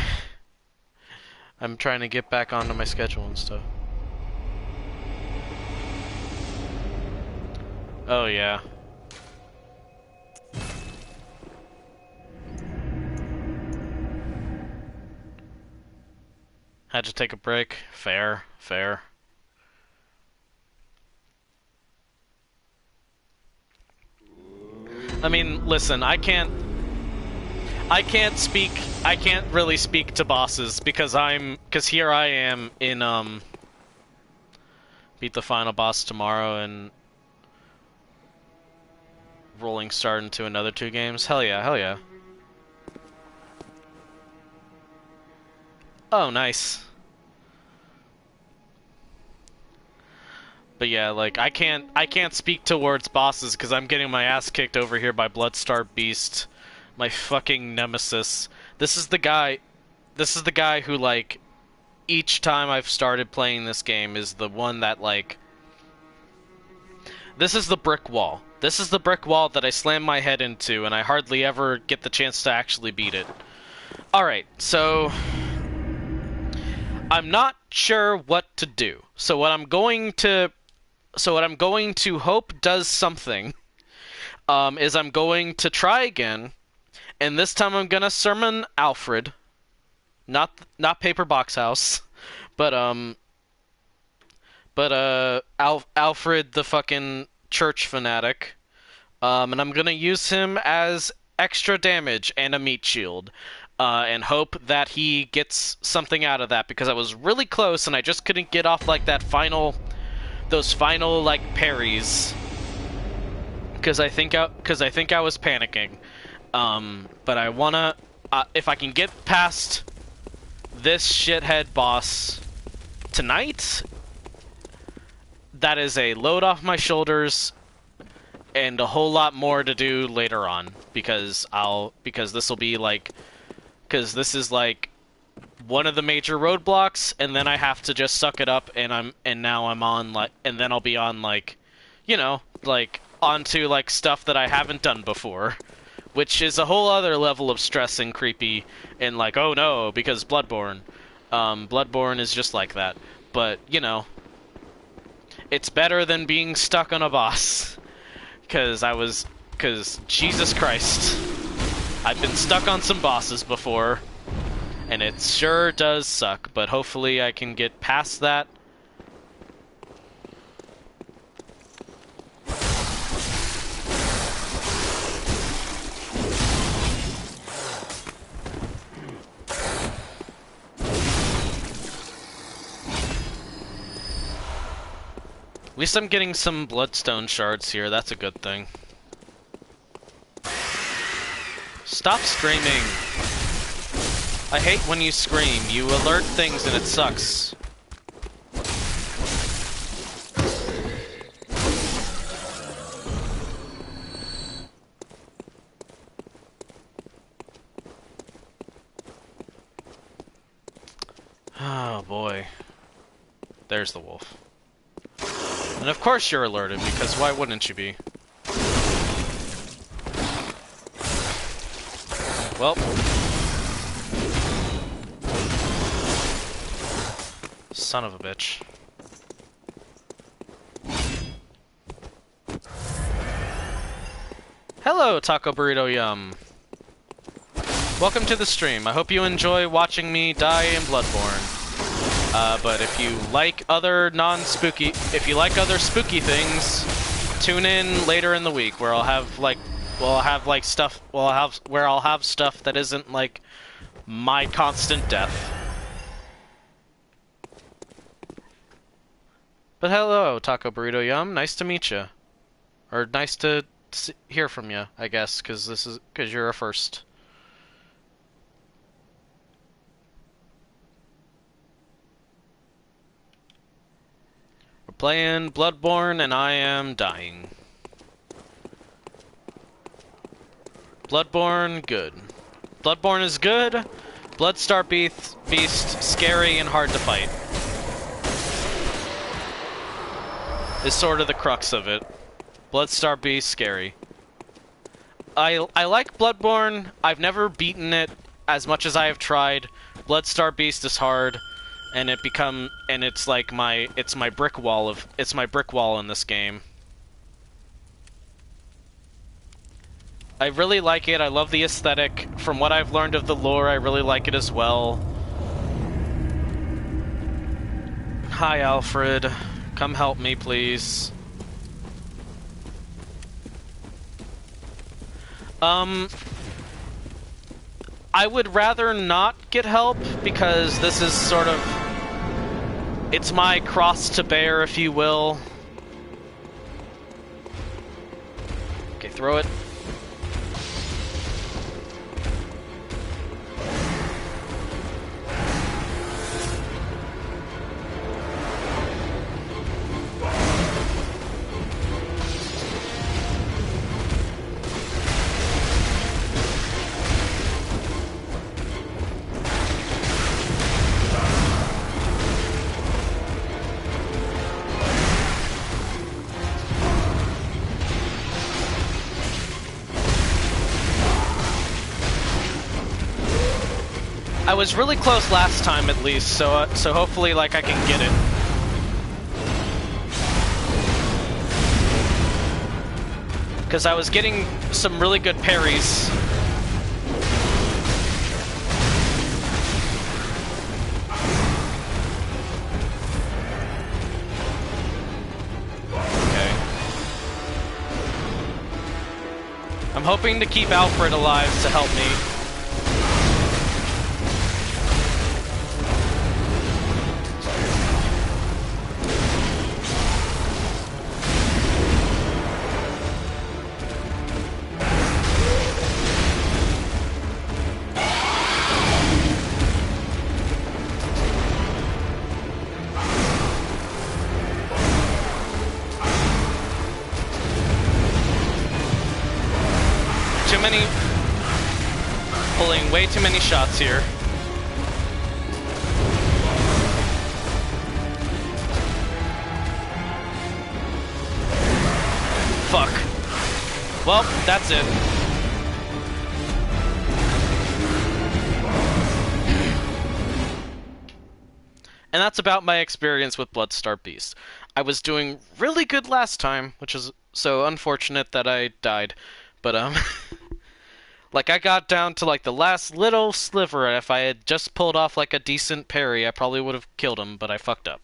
I'm trying to get back onto my schedule and stuff. Oh, yeah. Had to take a break. Fair, fair. I mean, listen, I can't really speak to bosses because here I am in, beat the final boss tomorrow and rolling start into another 2 games. Hell yeah, hell yeah. Oh, nice. But yeah, like, I can't speak towards bosses because I'm getting my ass kicked over here by Bloodstar Beast, my fucking nemesis. This is the guy who, like, each time I've started playing this game is the one that, like... This is the brick wall. This is the brick wall that I slam my head into, and I hardly ever get the chance to actually beat it. Alright, so... I'm not sure what to do. So what I'm going to hope does something, is I'm going to try again, and this time I'm gonna summon Alfred. Not Paper Box House, but Alfred the fucking church fanatic. And I'm gonna use him as extra damage and a meat shield. And hope that he gets something out of that, because I was really close and I just couldn't get off, like, those final, like, parries. Because I think I was panicking. But I wanna, if I can get past this shithead boss tonight, that is a load off my shoulders and a whole lot more to do later on, because this will be, like... Because this is, like, one of the major roadblocks, and then I have to just suck it up, and now I'm on, like, and then I'll be on, like, you know, like, onto, like, stuff that I haven't done before, which is a whole other level of stress and creepy, and, like, oh no, because Bloodborne. Bloodborne is just like that, but, you know, it's better than being stuck on a boss, because Jesus Christ. I've been stuck on some bosses before, and it sure does suck, but hopefully I can get past that. At least I'm getting some bloodstone shards here, that's a good thing. Stop screaming! I hate when you scream. You alert things and it sucks. Oh boy. There's the wolf. And of course you're alerted, because why wouldn't you be? Well. Son of a bitch. Hello, Taco Burrito Yum. Welcome to the stream. I hope you enjoy watching me die in Bloodborne. But if you like other non-spooky, if you like other spooky things, tune in later in the week where I'll have stuff that isn't like my constant death. But hello, Taco Burrito Yum. Nice to meet you, or nice to hear from you, I guess, because you're a first. We're playing Bloodborne, and I am dying. Bloodborne, good. Bloodborne is good. Bloodstar Beast, scary and hard to fight. Is sort of the crux of it. Bloodstar Beast, scary. I like Bloodborne. I've never beaten it as much as I have tried. Bloodstar Beast is hard, and it's like my brick wall in this game. I really like it. I love the aesthetic. From what I've learned of the lore, I really like it as well. Hi, Alfred. Come help me, please. I would rather not get help, because this is sort of... it's my cross to bear, if you will. Okay, throw it. I was really close last time, at least, so hopefully, like, I can get it. Because I was getting some really good parries. Okay. I'm hoping to keep Alfred alive to help me. Pulling way too many shots here. Fuck. Well, that's it. And that's about my experience with Bloodstar Beast. I was doing really good last time, which is so unfortunate that I died. But, like, I got down to, like, the last little sliver. If I had just pulled off, like, a decent parry, I probably would have killed him, but I fucked up.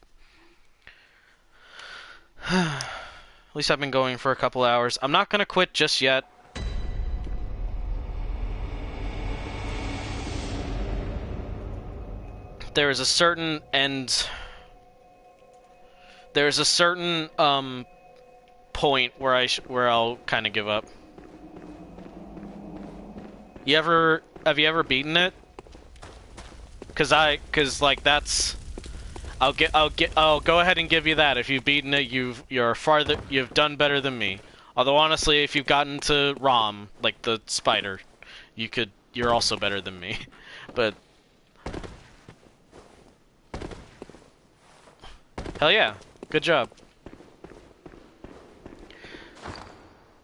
At least I've been going for a couple hours. I'm not gonna quit just yet. There is a certain end There's a certain point where I'll kind of give up. Have you ever beaten it? Cause like that's I'll go ahead and give you that. If you've beaten it, you've done better than me. Although honestly, if you've gotten to Rom, like the spider, you're also better than me. But hell yeah, good job.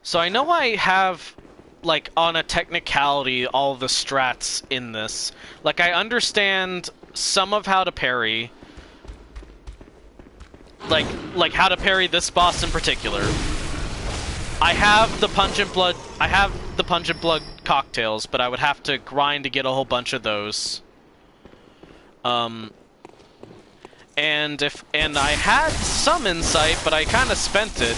So I know I have, like, on a technicality, all the strats in this. Like, I understand some of how to parry. Like how to parry this boss in particular. I have the Pungent Blood cocktails, but I would have to grind to get a whole bunch of those. And I had some insight, but I kind of spent it.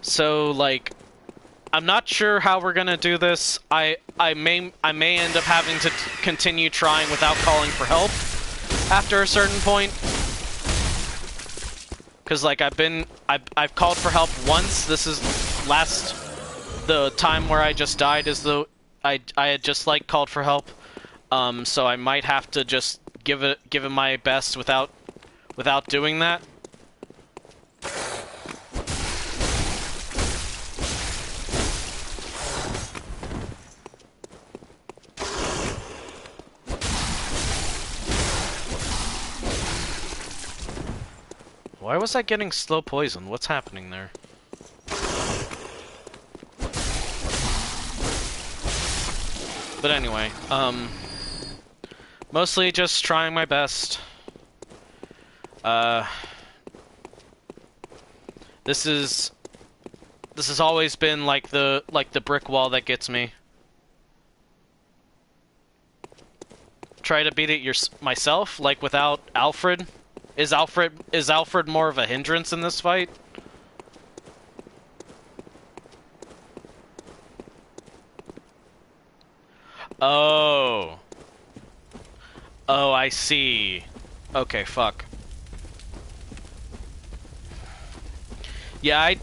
So, like, I'm not sure how we're gonna do this. I may end up having to continue trying without calling for help after a certain point. Cause like I've called for help once. This is the time where I just died is I had just like called for help. So I might have to just give it my best without doing that. Why was I getting slow poison? What's happening there? But anyway, mostly just trying my best. This has always been like the brick wall that gets me. Try to beat it myself, like without Alfred. Is Alfred more of a hindrance in this fight? Oh. Oh, I see. Okay, fuck. Yeah,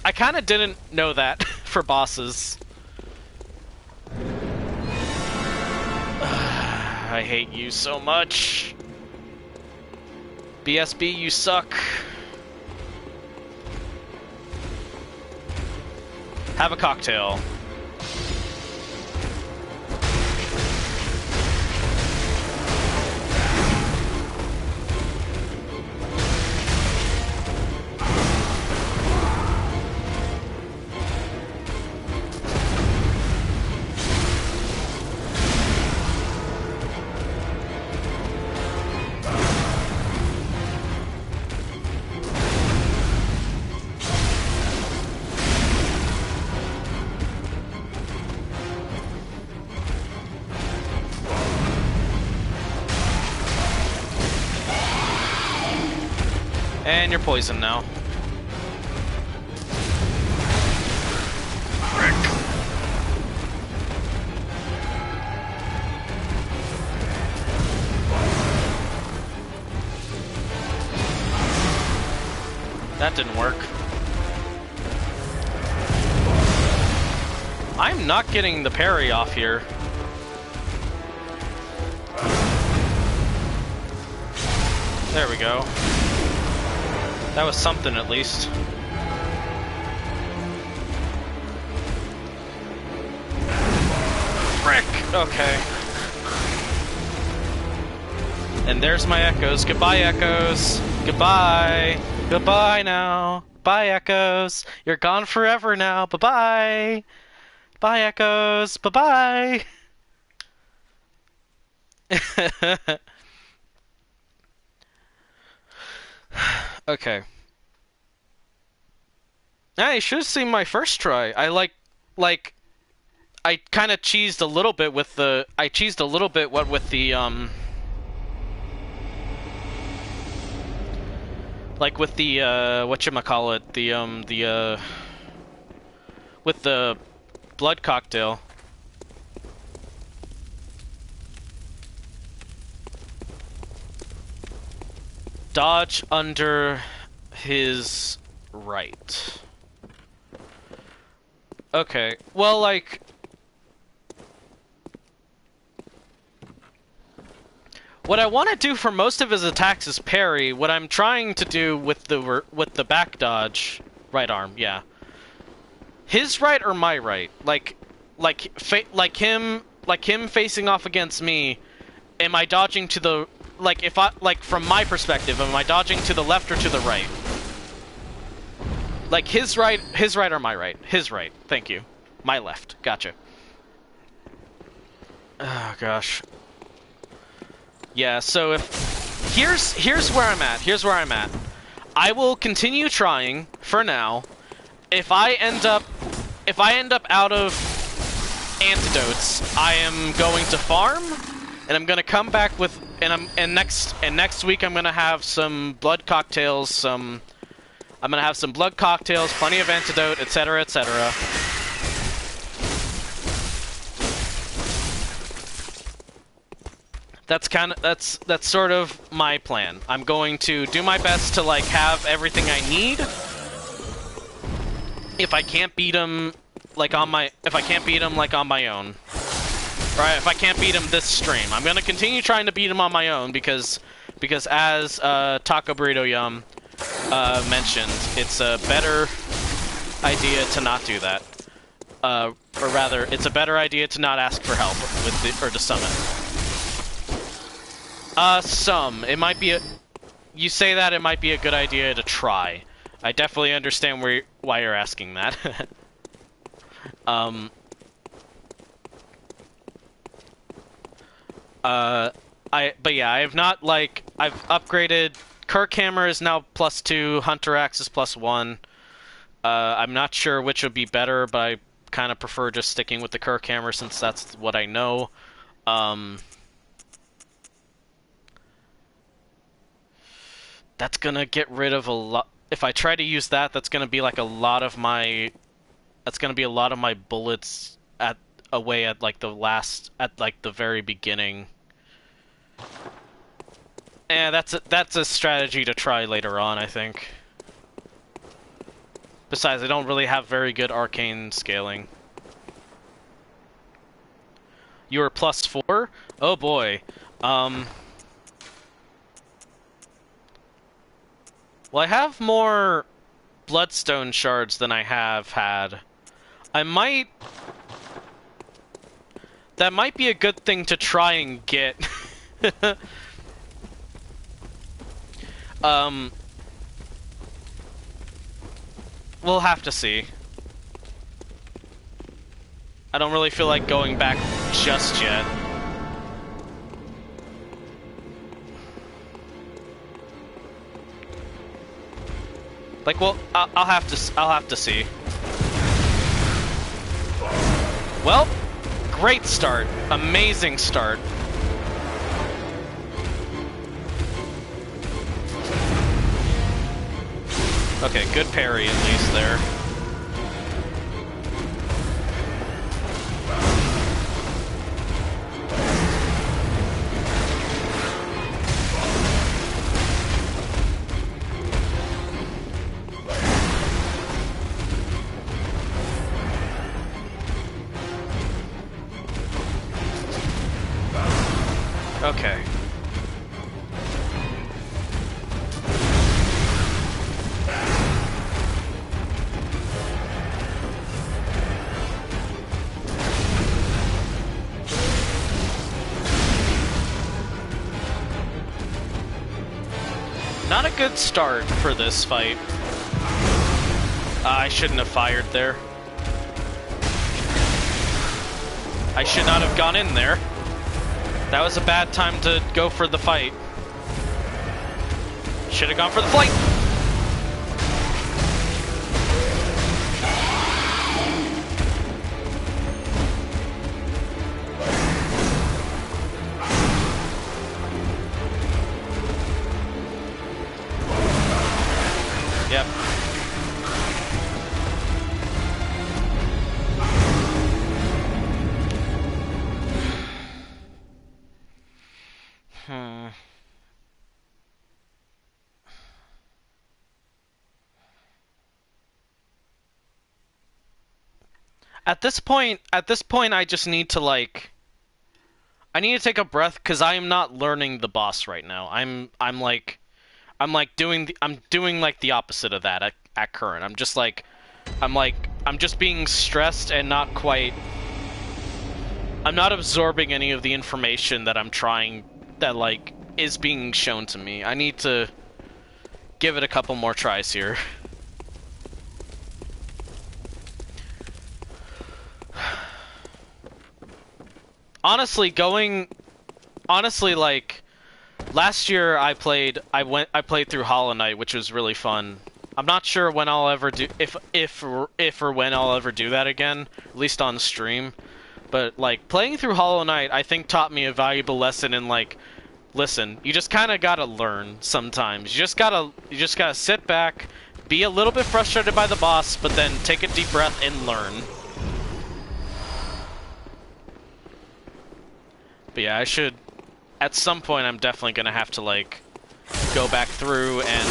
I kind of didn't know that for bosses. I hate you so much. BSB, you suck. Have a cocktail. And you're poisoned now. Frick. That didn't work. I'm not getting the parry off here. There we go. That was something, at least. Frick! Okay. And there's my echoes. Goodbye, echoes! Goodbye! Goodbye now! Bye, echoes! You're gone forever now! Bye-bye! Bye, echoes! Bye-bye! Okay. Yeah, you should have seen my first try. I I kind of cheesed a little bit with the... Like with the whatchamacallit, with the blood cocktail. Dodge under his right. Okay, well, like... What I want to do for most of his attacks is parry. What I'm trying to do with the back dodge... Right arm, yeah. His right or my right? Like him facing off against me, am I dodging to the... Like, if I, like, from my perspective, am I dodging to the left or to the right? Like, his right or my right? His right, thank you. My left, gotcha. Oh, gosh. Yeah, so if... Here's where I'm at, I will continue trying, for now. If I end up out of antidotes, I am going to farm, and I'm gonna come back with... And next week I'm gonna have some blood cocktails, I'm gonna have some blood cocktails, plenty of antidote, etc., etc. That's sort of my plan. I'm going to do my best to like have everything I need. If I can't beat him like on my own. Right, if I can't beat him this stream, I'm gonna continue trying to beat him on my own because as Taco Burrito Yum mentioned, it's a better idea to not do that. Or rather, it's a better idea to not ask for help or to summon. It might be you say that it might be a good idea to try. I definitely understand why you're asking that. But yeah, I have not, like, I've upgraded, Kirk Hammer is now +2, Hunter Axe is +1. I'm not sure which would be better, but I kind of prefer just sticking with the Kirk Hammer since that's what I know. That's gonna get rid of a lot, if I try to use that, that's gonna be like a lot of my bullets away at like the very beginning. And that's a strategy to try later on, I think. Besides, I don't really have very good arcane scaling. You were +4? Oh boy. Well, I have more bloodstone shards than I have had. That might be a good thing to try and get. We'll have to see. I don't really feel like going back just yet. Like, well, I'll have to see. Well, great start. Amazing start. Okay, good parry at least there. Okay. Not a good start for this fight. I shouldn't have fired there. I should not have gone in there. That was a bad time to go for the fight. Should have gone for the flight. that. At this point, I just need to like, I need to take a breath because I am not learning the boss right now. I'm doing like the opposite of that at current. I'm just being stressed and not quite. I'm not absorbing any of the information that that like is being shown to me. I need to give it a couple more tries here. Honestly, like last year I played through Hollow Knight, which was really fun. I'm not sure when I'll ever do if or when I'll ever do that again, at least on stream. But like playing through Hollow Knight, I think taught me a valuable lesson in like, listen, you just kind of gotta learn sometimes. You just gotta sit back, be a little bit frustrated by the boss, but then take a deep breath and learn. But yeah, I should, at some point I'm definitely gonna have to like go back through and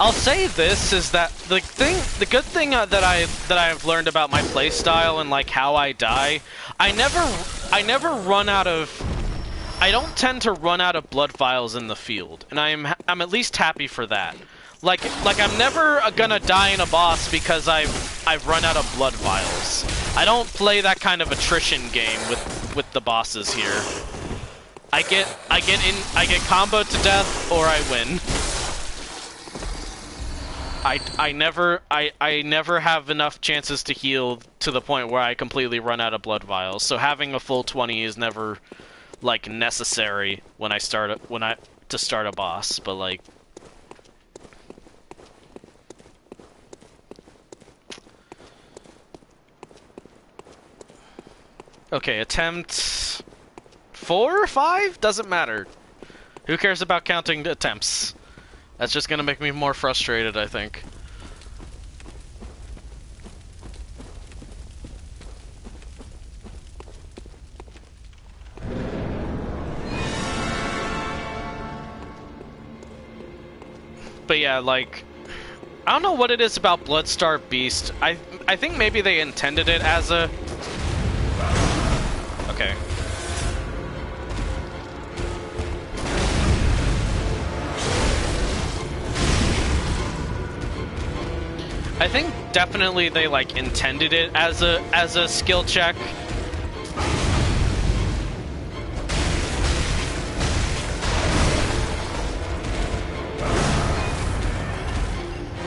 I'll say this is that the good thing that I've learned about my playstyle and like how I die, I never run out of. I don't tend to run out of blood vials in the field, and I'm at least happy for that. Like I'm never gonna die in a boss because I've run out of blood vials. I don't play that kind of attrition game with the bosses here. I get comboed to death or I win. I never have enough chances to heal to the point where I completely run out of blood vials. So having a full 20 is never like necessary when I start a boss, but like okay, attempt 4 or 5 doesn't matter. Who cares about counting attempts? That's just gonna make me more frustrated, I think. But yeah, like, I don't know what it is about Bloodstar Beast. I think maybe they intended it as a... Okay. I think definitely they like intended it as a skill check.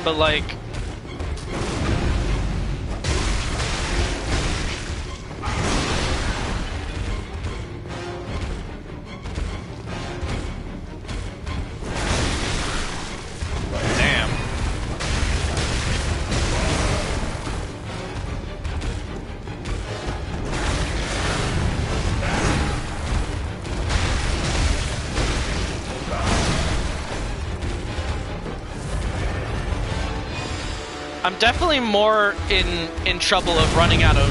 But like I'm definitely more in trouble of running out of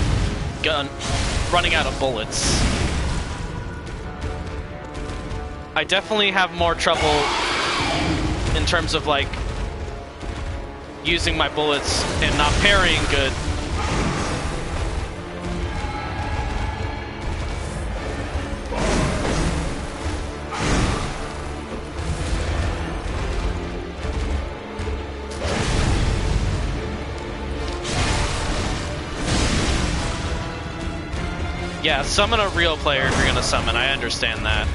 bullets. I definitely have more trouble in terms of like using my bullets and not parrying good. Yeah, summon a real player if you're gonna summon, I understand that.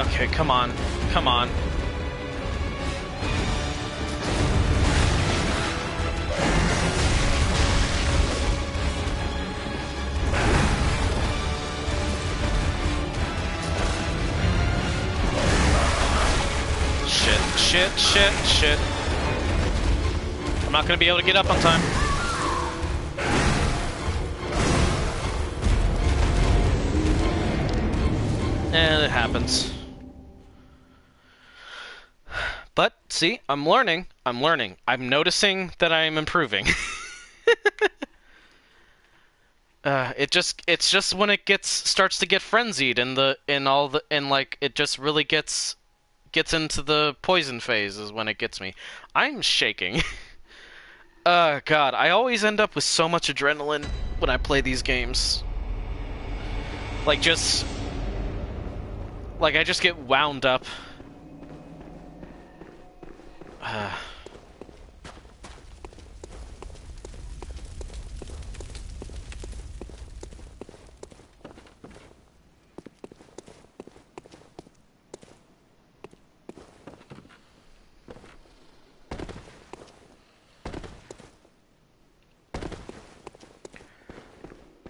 Okay, come on. Come on. shit, shit, shit. I'm not gonna be able to get up on time. And it happens. But, see, I'm learning. I'm learning. I'm noticing that I'm improving. It's just when it starts to get frenzied and like it just really gets into the poison phase is when it gets me. I'm shaking. God, I always end up with so much adrenaline when I play these games. Like I just get wound up.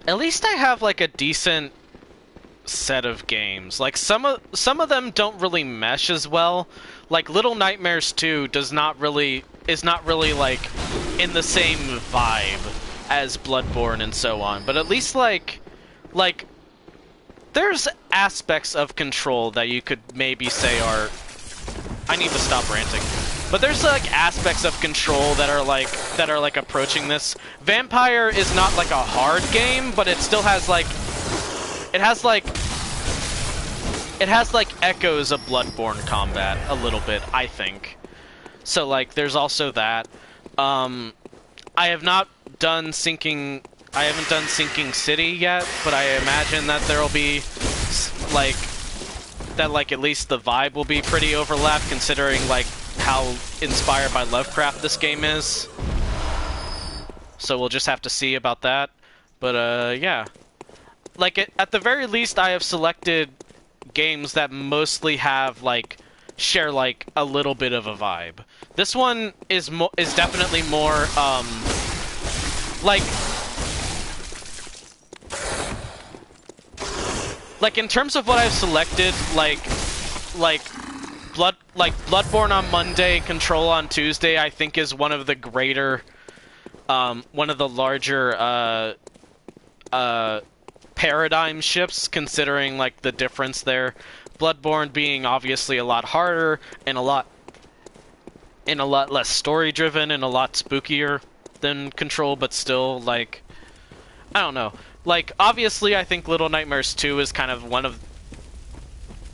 At least I have like a decent set of games. Like some of them don't really mesh as well. Like Little Nightmares 2 is not really like in the same vibe as Bloodborne and so on. But at least like there's aspects of Control that you could maybe say are... I need to stop ranting. But there's like aspects of Control that are like approaching this. Vampire is not like a hard game, but it still has like it has like echoes of Bloodborne combat a little bit, I think. So like there's also that. I haven't done Sinking City yet, but I imagine that there'll be like at least the vibe will be pretty overlapped, considering like how inspired by Lovecraft this game is. So we'll just have to see about that. But yeah. Like at the very least I have selected games that mostly have share like a little bit of a vibe. This one is definitely more like in terms of what I've selected, Bloodborne on Monday, Control on Tuesday, I think is one of the greater, one of the larger, paradigm shifts, considering, like, the difference there. Bloodborne being obviously a lot harder, and a lot less story-driven, and a lot spookier than Control, but still, like, I don't know. Like, obviously, I think Little Nightmares 2 is kind of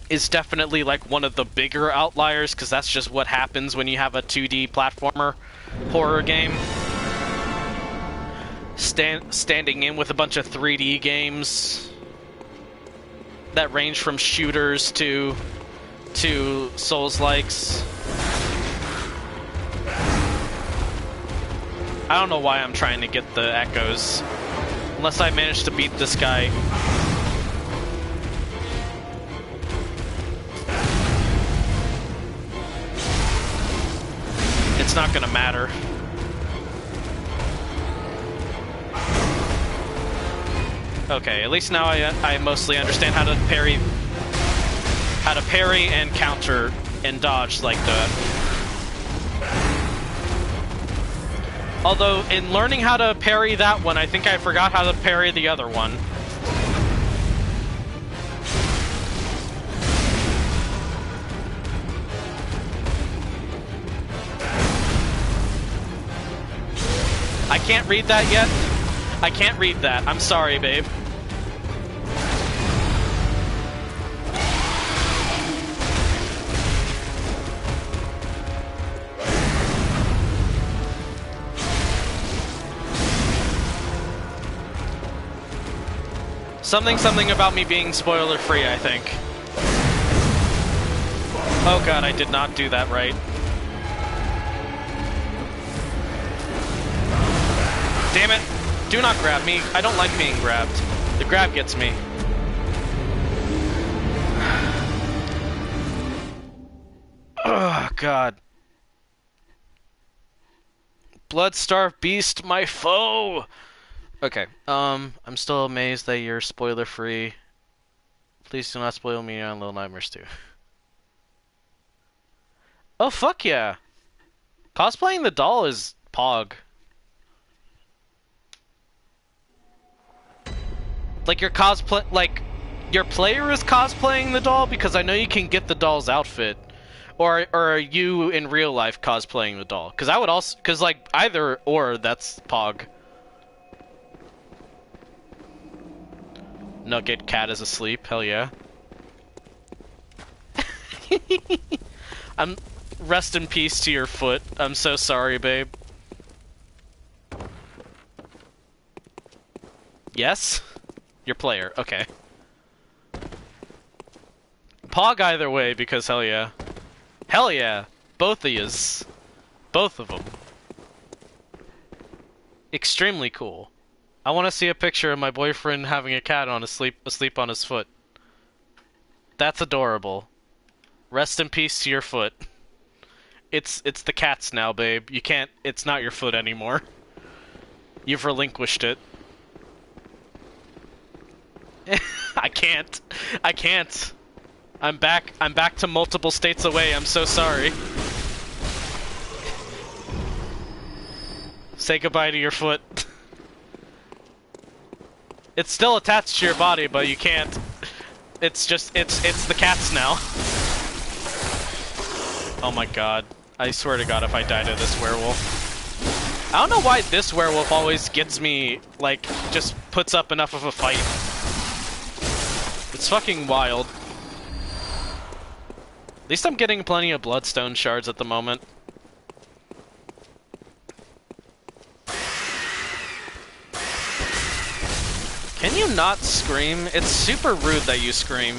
is definitely like one of the bigger outliers, because that's just what happens when you have a 2D platformer horror game. Standing in with a bunch of 3D games that range from shooters to Souls-likes. I don't know why I'm trying to get the echoes, unless I manage to beat this guy. It's not gonna matter. Okay, at least now I mostly understand how to parry and counter and dodge like that. Although, in learning how to parry that one, I think I forgot how to parry the other one. I can't read that yet. I can't read that. I'm sorry, babe. Something about me being spoiler-free, I think. Oh god, I did not do that right. Damn it! Do not grab me. I don't like being grabbed. The grab gets me. Oh god. Bloodstarved beast, my foe! Okay, I'm still amazed that you're spoiler-free. Please do not spoil me on Little Nightmares 2. Oh, fuck yeah. Cosplaying the doll is pog. Like, your player is cosplaying the doll, because I know you can get the doll's outfit. Or are you in real life cosplaying the doll? Because I would also, because like either or, that's pog. Nugget cat is asleep. Hell yeah. Rest in peace to your foot. I'm so sorry, babe. Yes? Your player. Okay. Pog either way, because hell yeah. Hell yeah! Both of yous. Both of them. Extremely cool. I want to see a picture of my boyfriend having a cat on asleep on his foot. That's adorable. Rest in peace to your foot. It's the cat's now, babe. You can't. It's not your foot anymore. You've relinquished it. I can't. I can't. I'm back to multiple states away. I'm so sorry. Say goodbye to your foot. It's still attached to your body, but you can't. It's just, it's the cat's now. Oh my god. I swear to god if I die to this werewolf. I don't know why this werewolf always gets me, like, just puts up enough of a fight. It's fucking wild. At least I'm getting plenty of bloodstone shards at the moment. Can you not scream? It's super rude that you scream.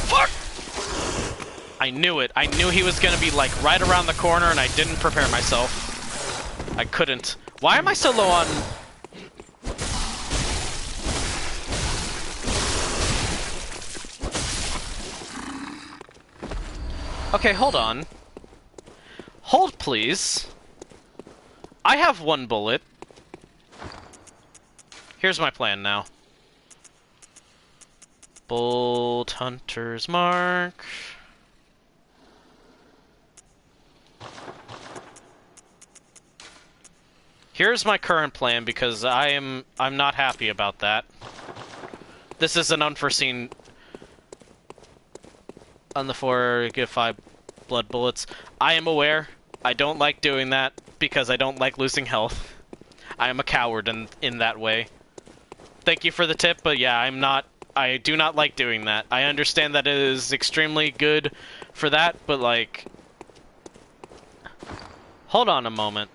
Fuck! I knew it. I knew he was gonna be like right around the corner and I didn't prepare myself. I couldn't. Why am I so low on... Okay, hold on. Hold, please. I have one bullet. Here's my plan now. Bolt Hunter's Mark. Here's my current plan because I'm not happy about that. This is an unforeseen. On the 4, give 5 blood bullets. I am aware. I don't like doing that because I don't like losing health. I am a coward in that way. Thank you for the tip, but yeah, I do not like doing that. I understand that it is extremely good for that, but like... Hold on a moment.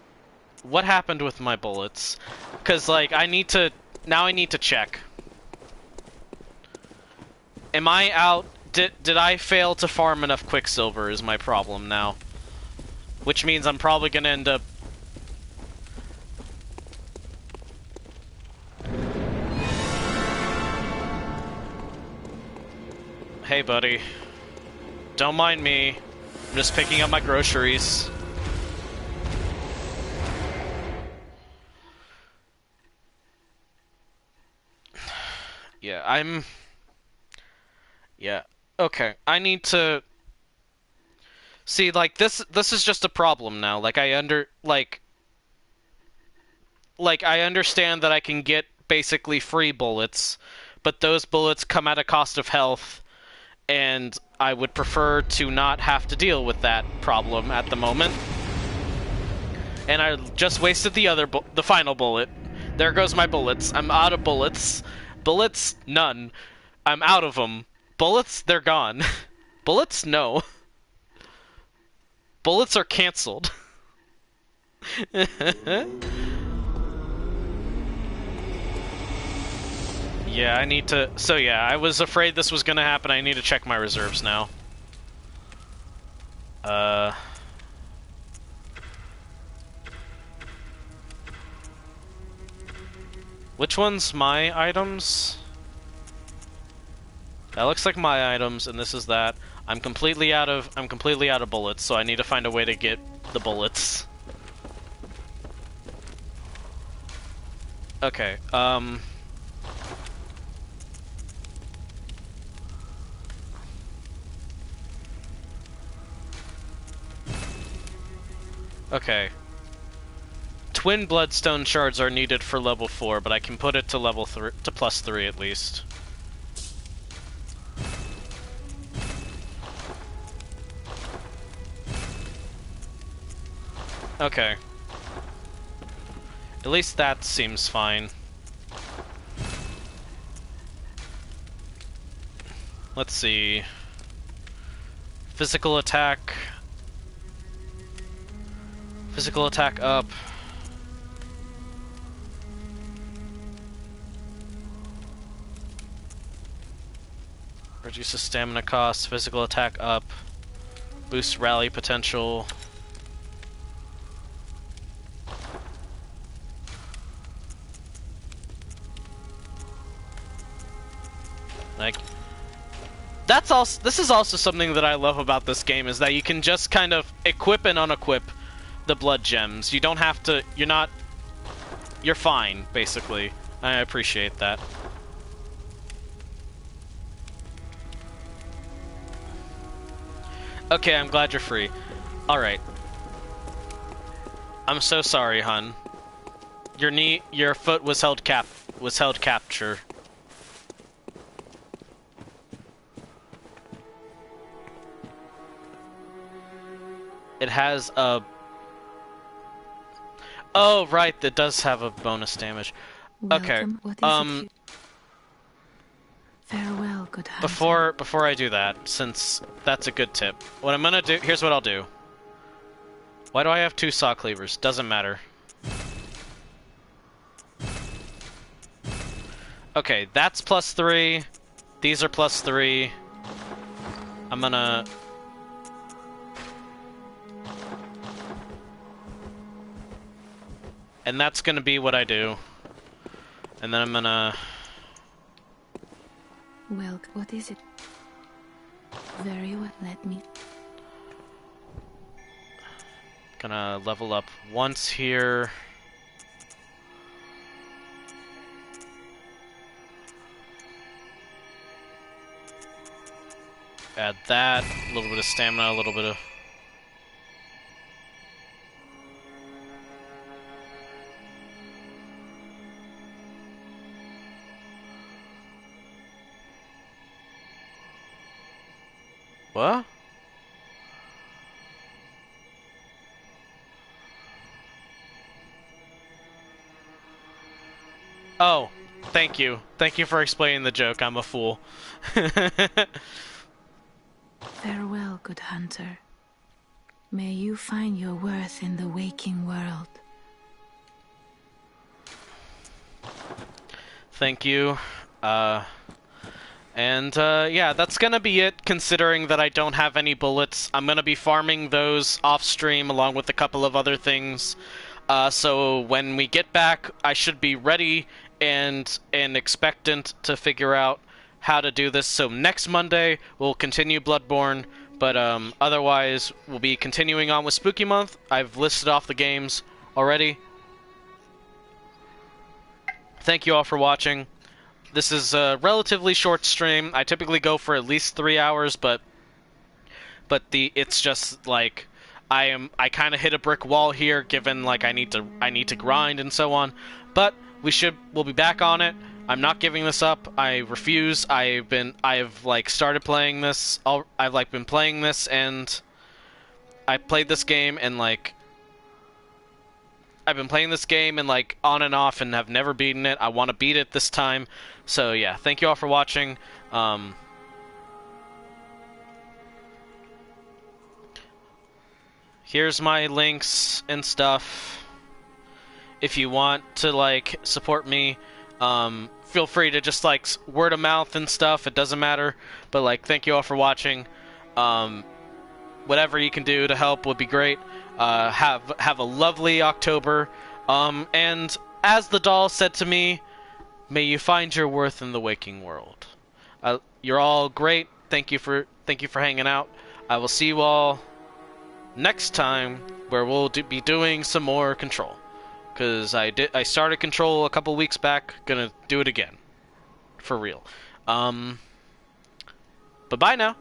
What happened with my bullets? Because like, now I need to check. Am I out? Did I fail to farm enough Quicksilver is my problem now. Which means I'm probably gonna end up... Hey buddy. Don't mind me. I'm just picking up my groceries. Yeah, Yeah. Okay, I need to... See, like, this is just a problem now. Like, I understand that I can get basically free bullets, but those bullets come at a cost of health, and I would prefer to not have to deal with that problem at the moment. And I just wasted the final bullet. There goes my bullets. I'm out of bullets. Bullets, none. I'm out of them. Bullets, they're gone. Bullets, no. Bullets are cancelled. Yeah, I need to... So yeah, I was afraid this was gonna happen. I need to check my reserves now. Which one's my items? That looks like my items, and this is that. I'm completely out of bullets, so I need to find a way to get the bullets. Okay, okay. Twin bloodstone shards are needed for level 4, but I can put it to level 3 to +3 at least. Okay. At least that seems fine. Let's see. Physical attack. Physical attack up. Reduces stamina cost. Physical attack up. Boosts rally potential. Like, that's also, this is also something that I love about this game, is that you can just kind of equip and unequip the blood gems. You don't have to, you're fine, basically. I appreciate that. Okay, I'm glad you're free. Alright. I'm so sorry, hun. Your foot was held capture. It has a... Oh, right, that does have a bonus damage. Okay, Farewell, good hunter. Before I do that, since that's a good tip, what I'm gonna do... Here's what I'll do. Why do I have 2 saw cleavers? Doesn't matter. Okay, that's +3. These are +3. I'm gonna... And that's gonna be what I do. And then I'm gonna... Well, what is it? Very well, let me... Gonna level up once here. Add that, a little bit of stamina, a little bit of... What? Oh, thank you. Thank you for explaining the joke. I'm a fool. Farewell, good hunter. May you find your worth in the waking world. Thank you. Yeah, that's gonna be it, considering that I don't have any bullets. I'm gonna be farming those off-stream along with a couple of other things. So when we get back, I should be ready and expectant to figure out how to do this. So next Monday, we'll continue Bloodborne, but otherwise, we'll be continuing on with Spooky Month. I've listed off the games already. Thank you all for watching. This is a relatively short stream. I typically go for at least 3 hours, but it's just like I kind of hit a brick wall here, given like I need to grind and so on. But we'll be back on it. I'm not giving this up. I refuse. I've like started playing this. I've like been playing this, and I played this game and like. I've been playing this game and like on and off and have never beaten it. I want to beat it this time. So yeah, thank you all for watching. Here's my links and stuff. If you want to like support me, feel free to just like word of mouth and stuff. It doesn't matter. But like, thank you all for watching. Whatever you can do to help would be great. Have a lovely October, and as the doll said to me, may you find your worth in the waking world. You're all great. Thank you for hanging out. I will see you all next time, where we'll be doing some more Control. because I started Control a couple weeks back. Gonna do it again, for real. But bye now.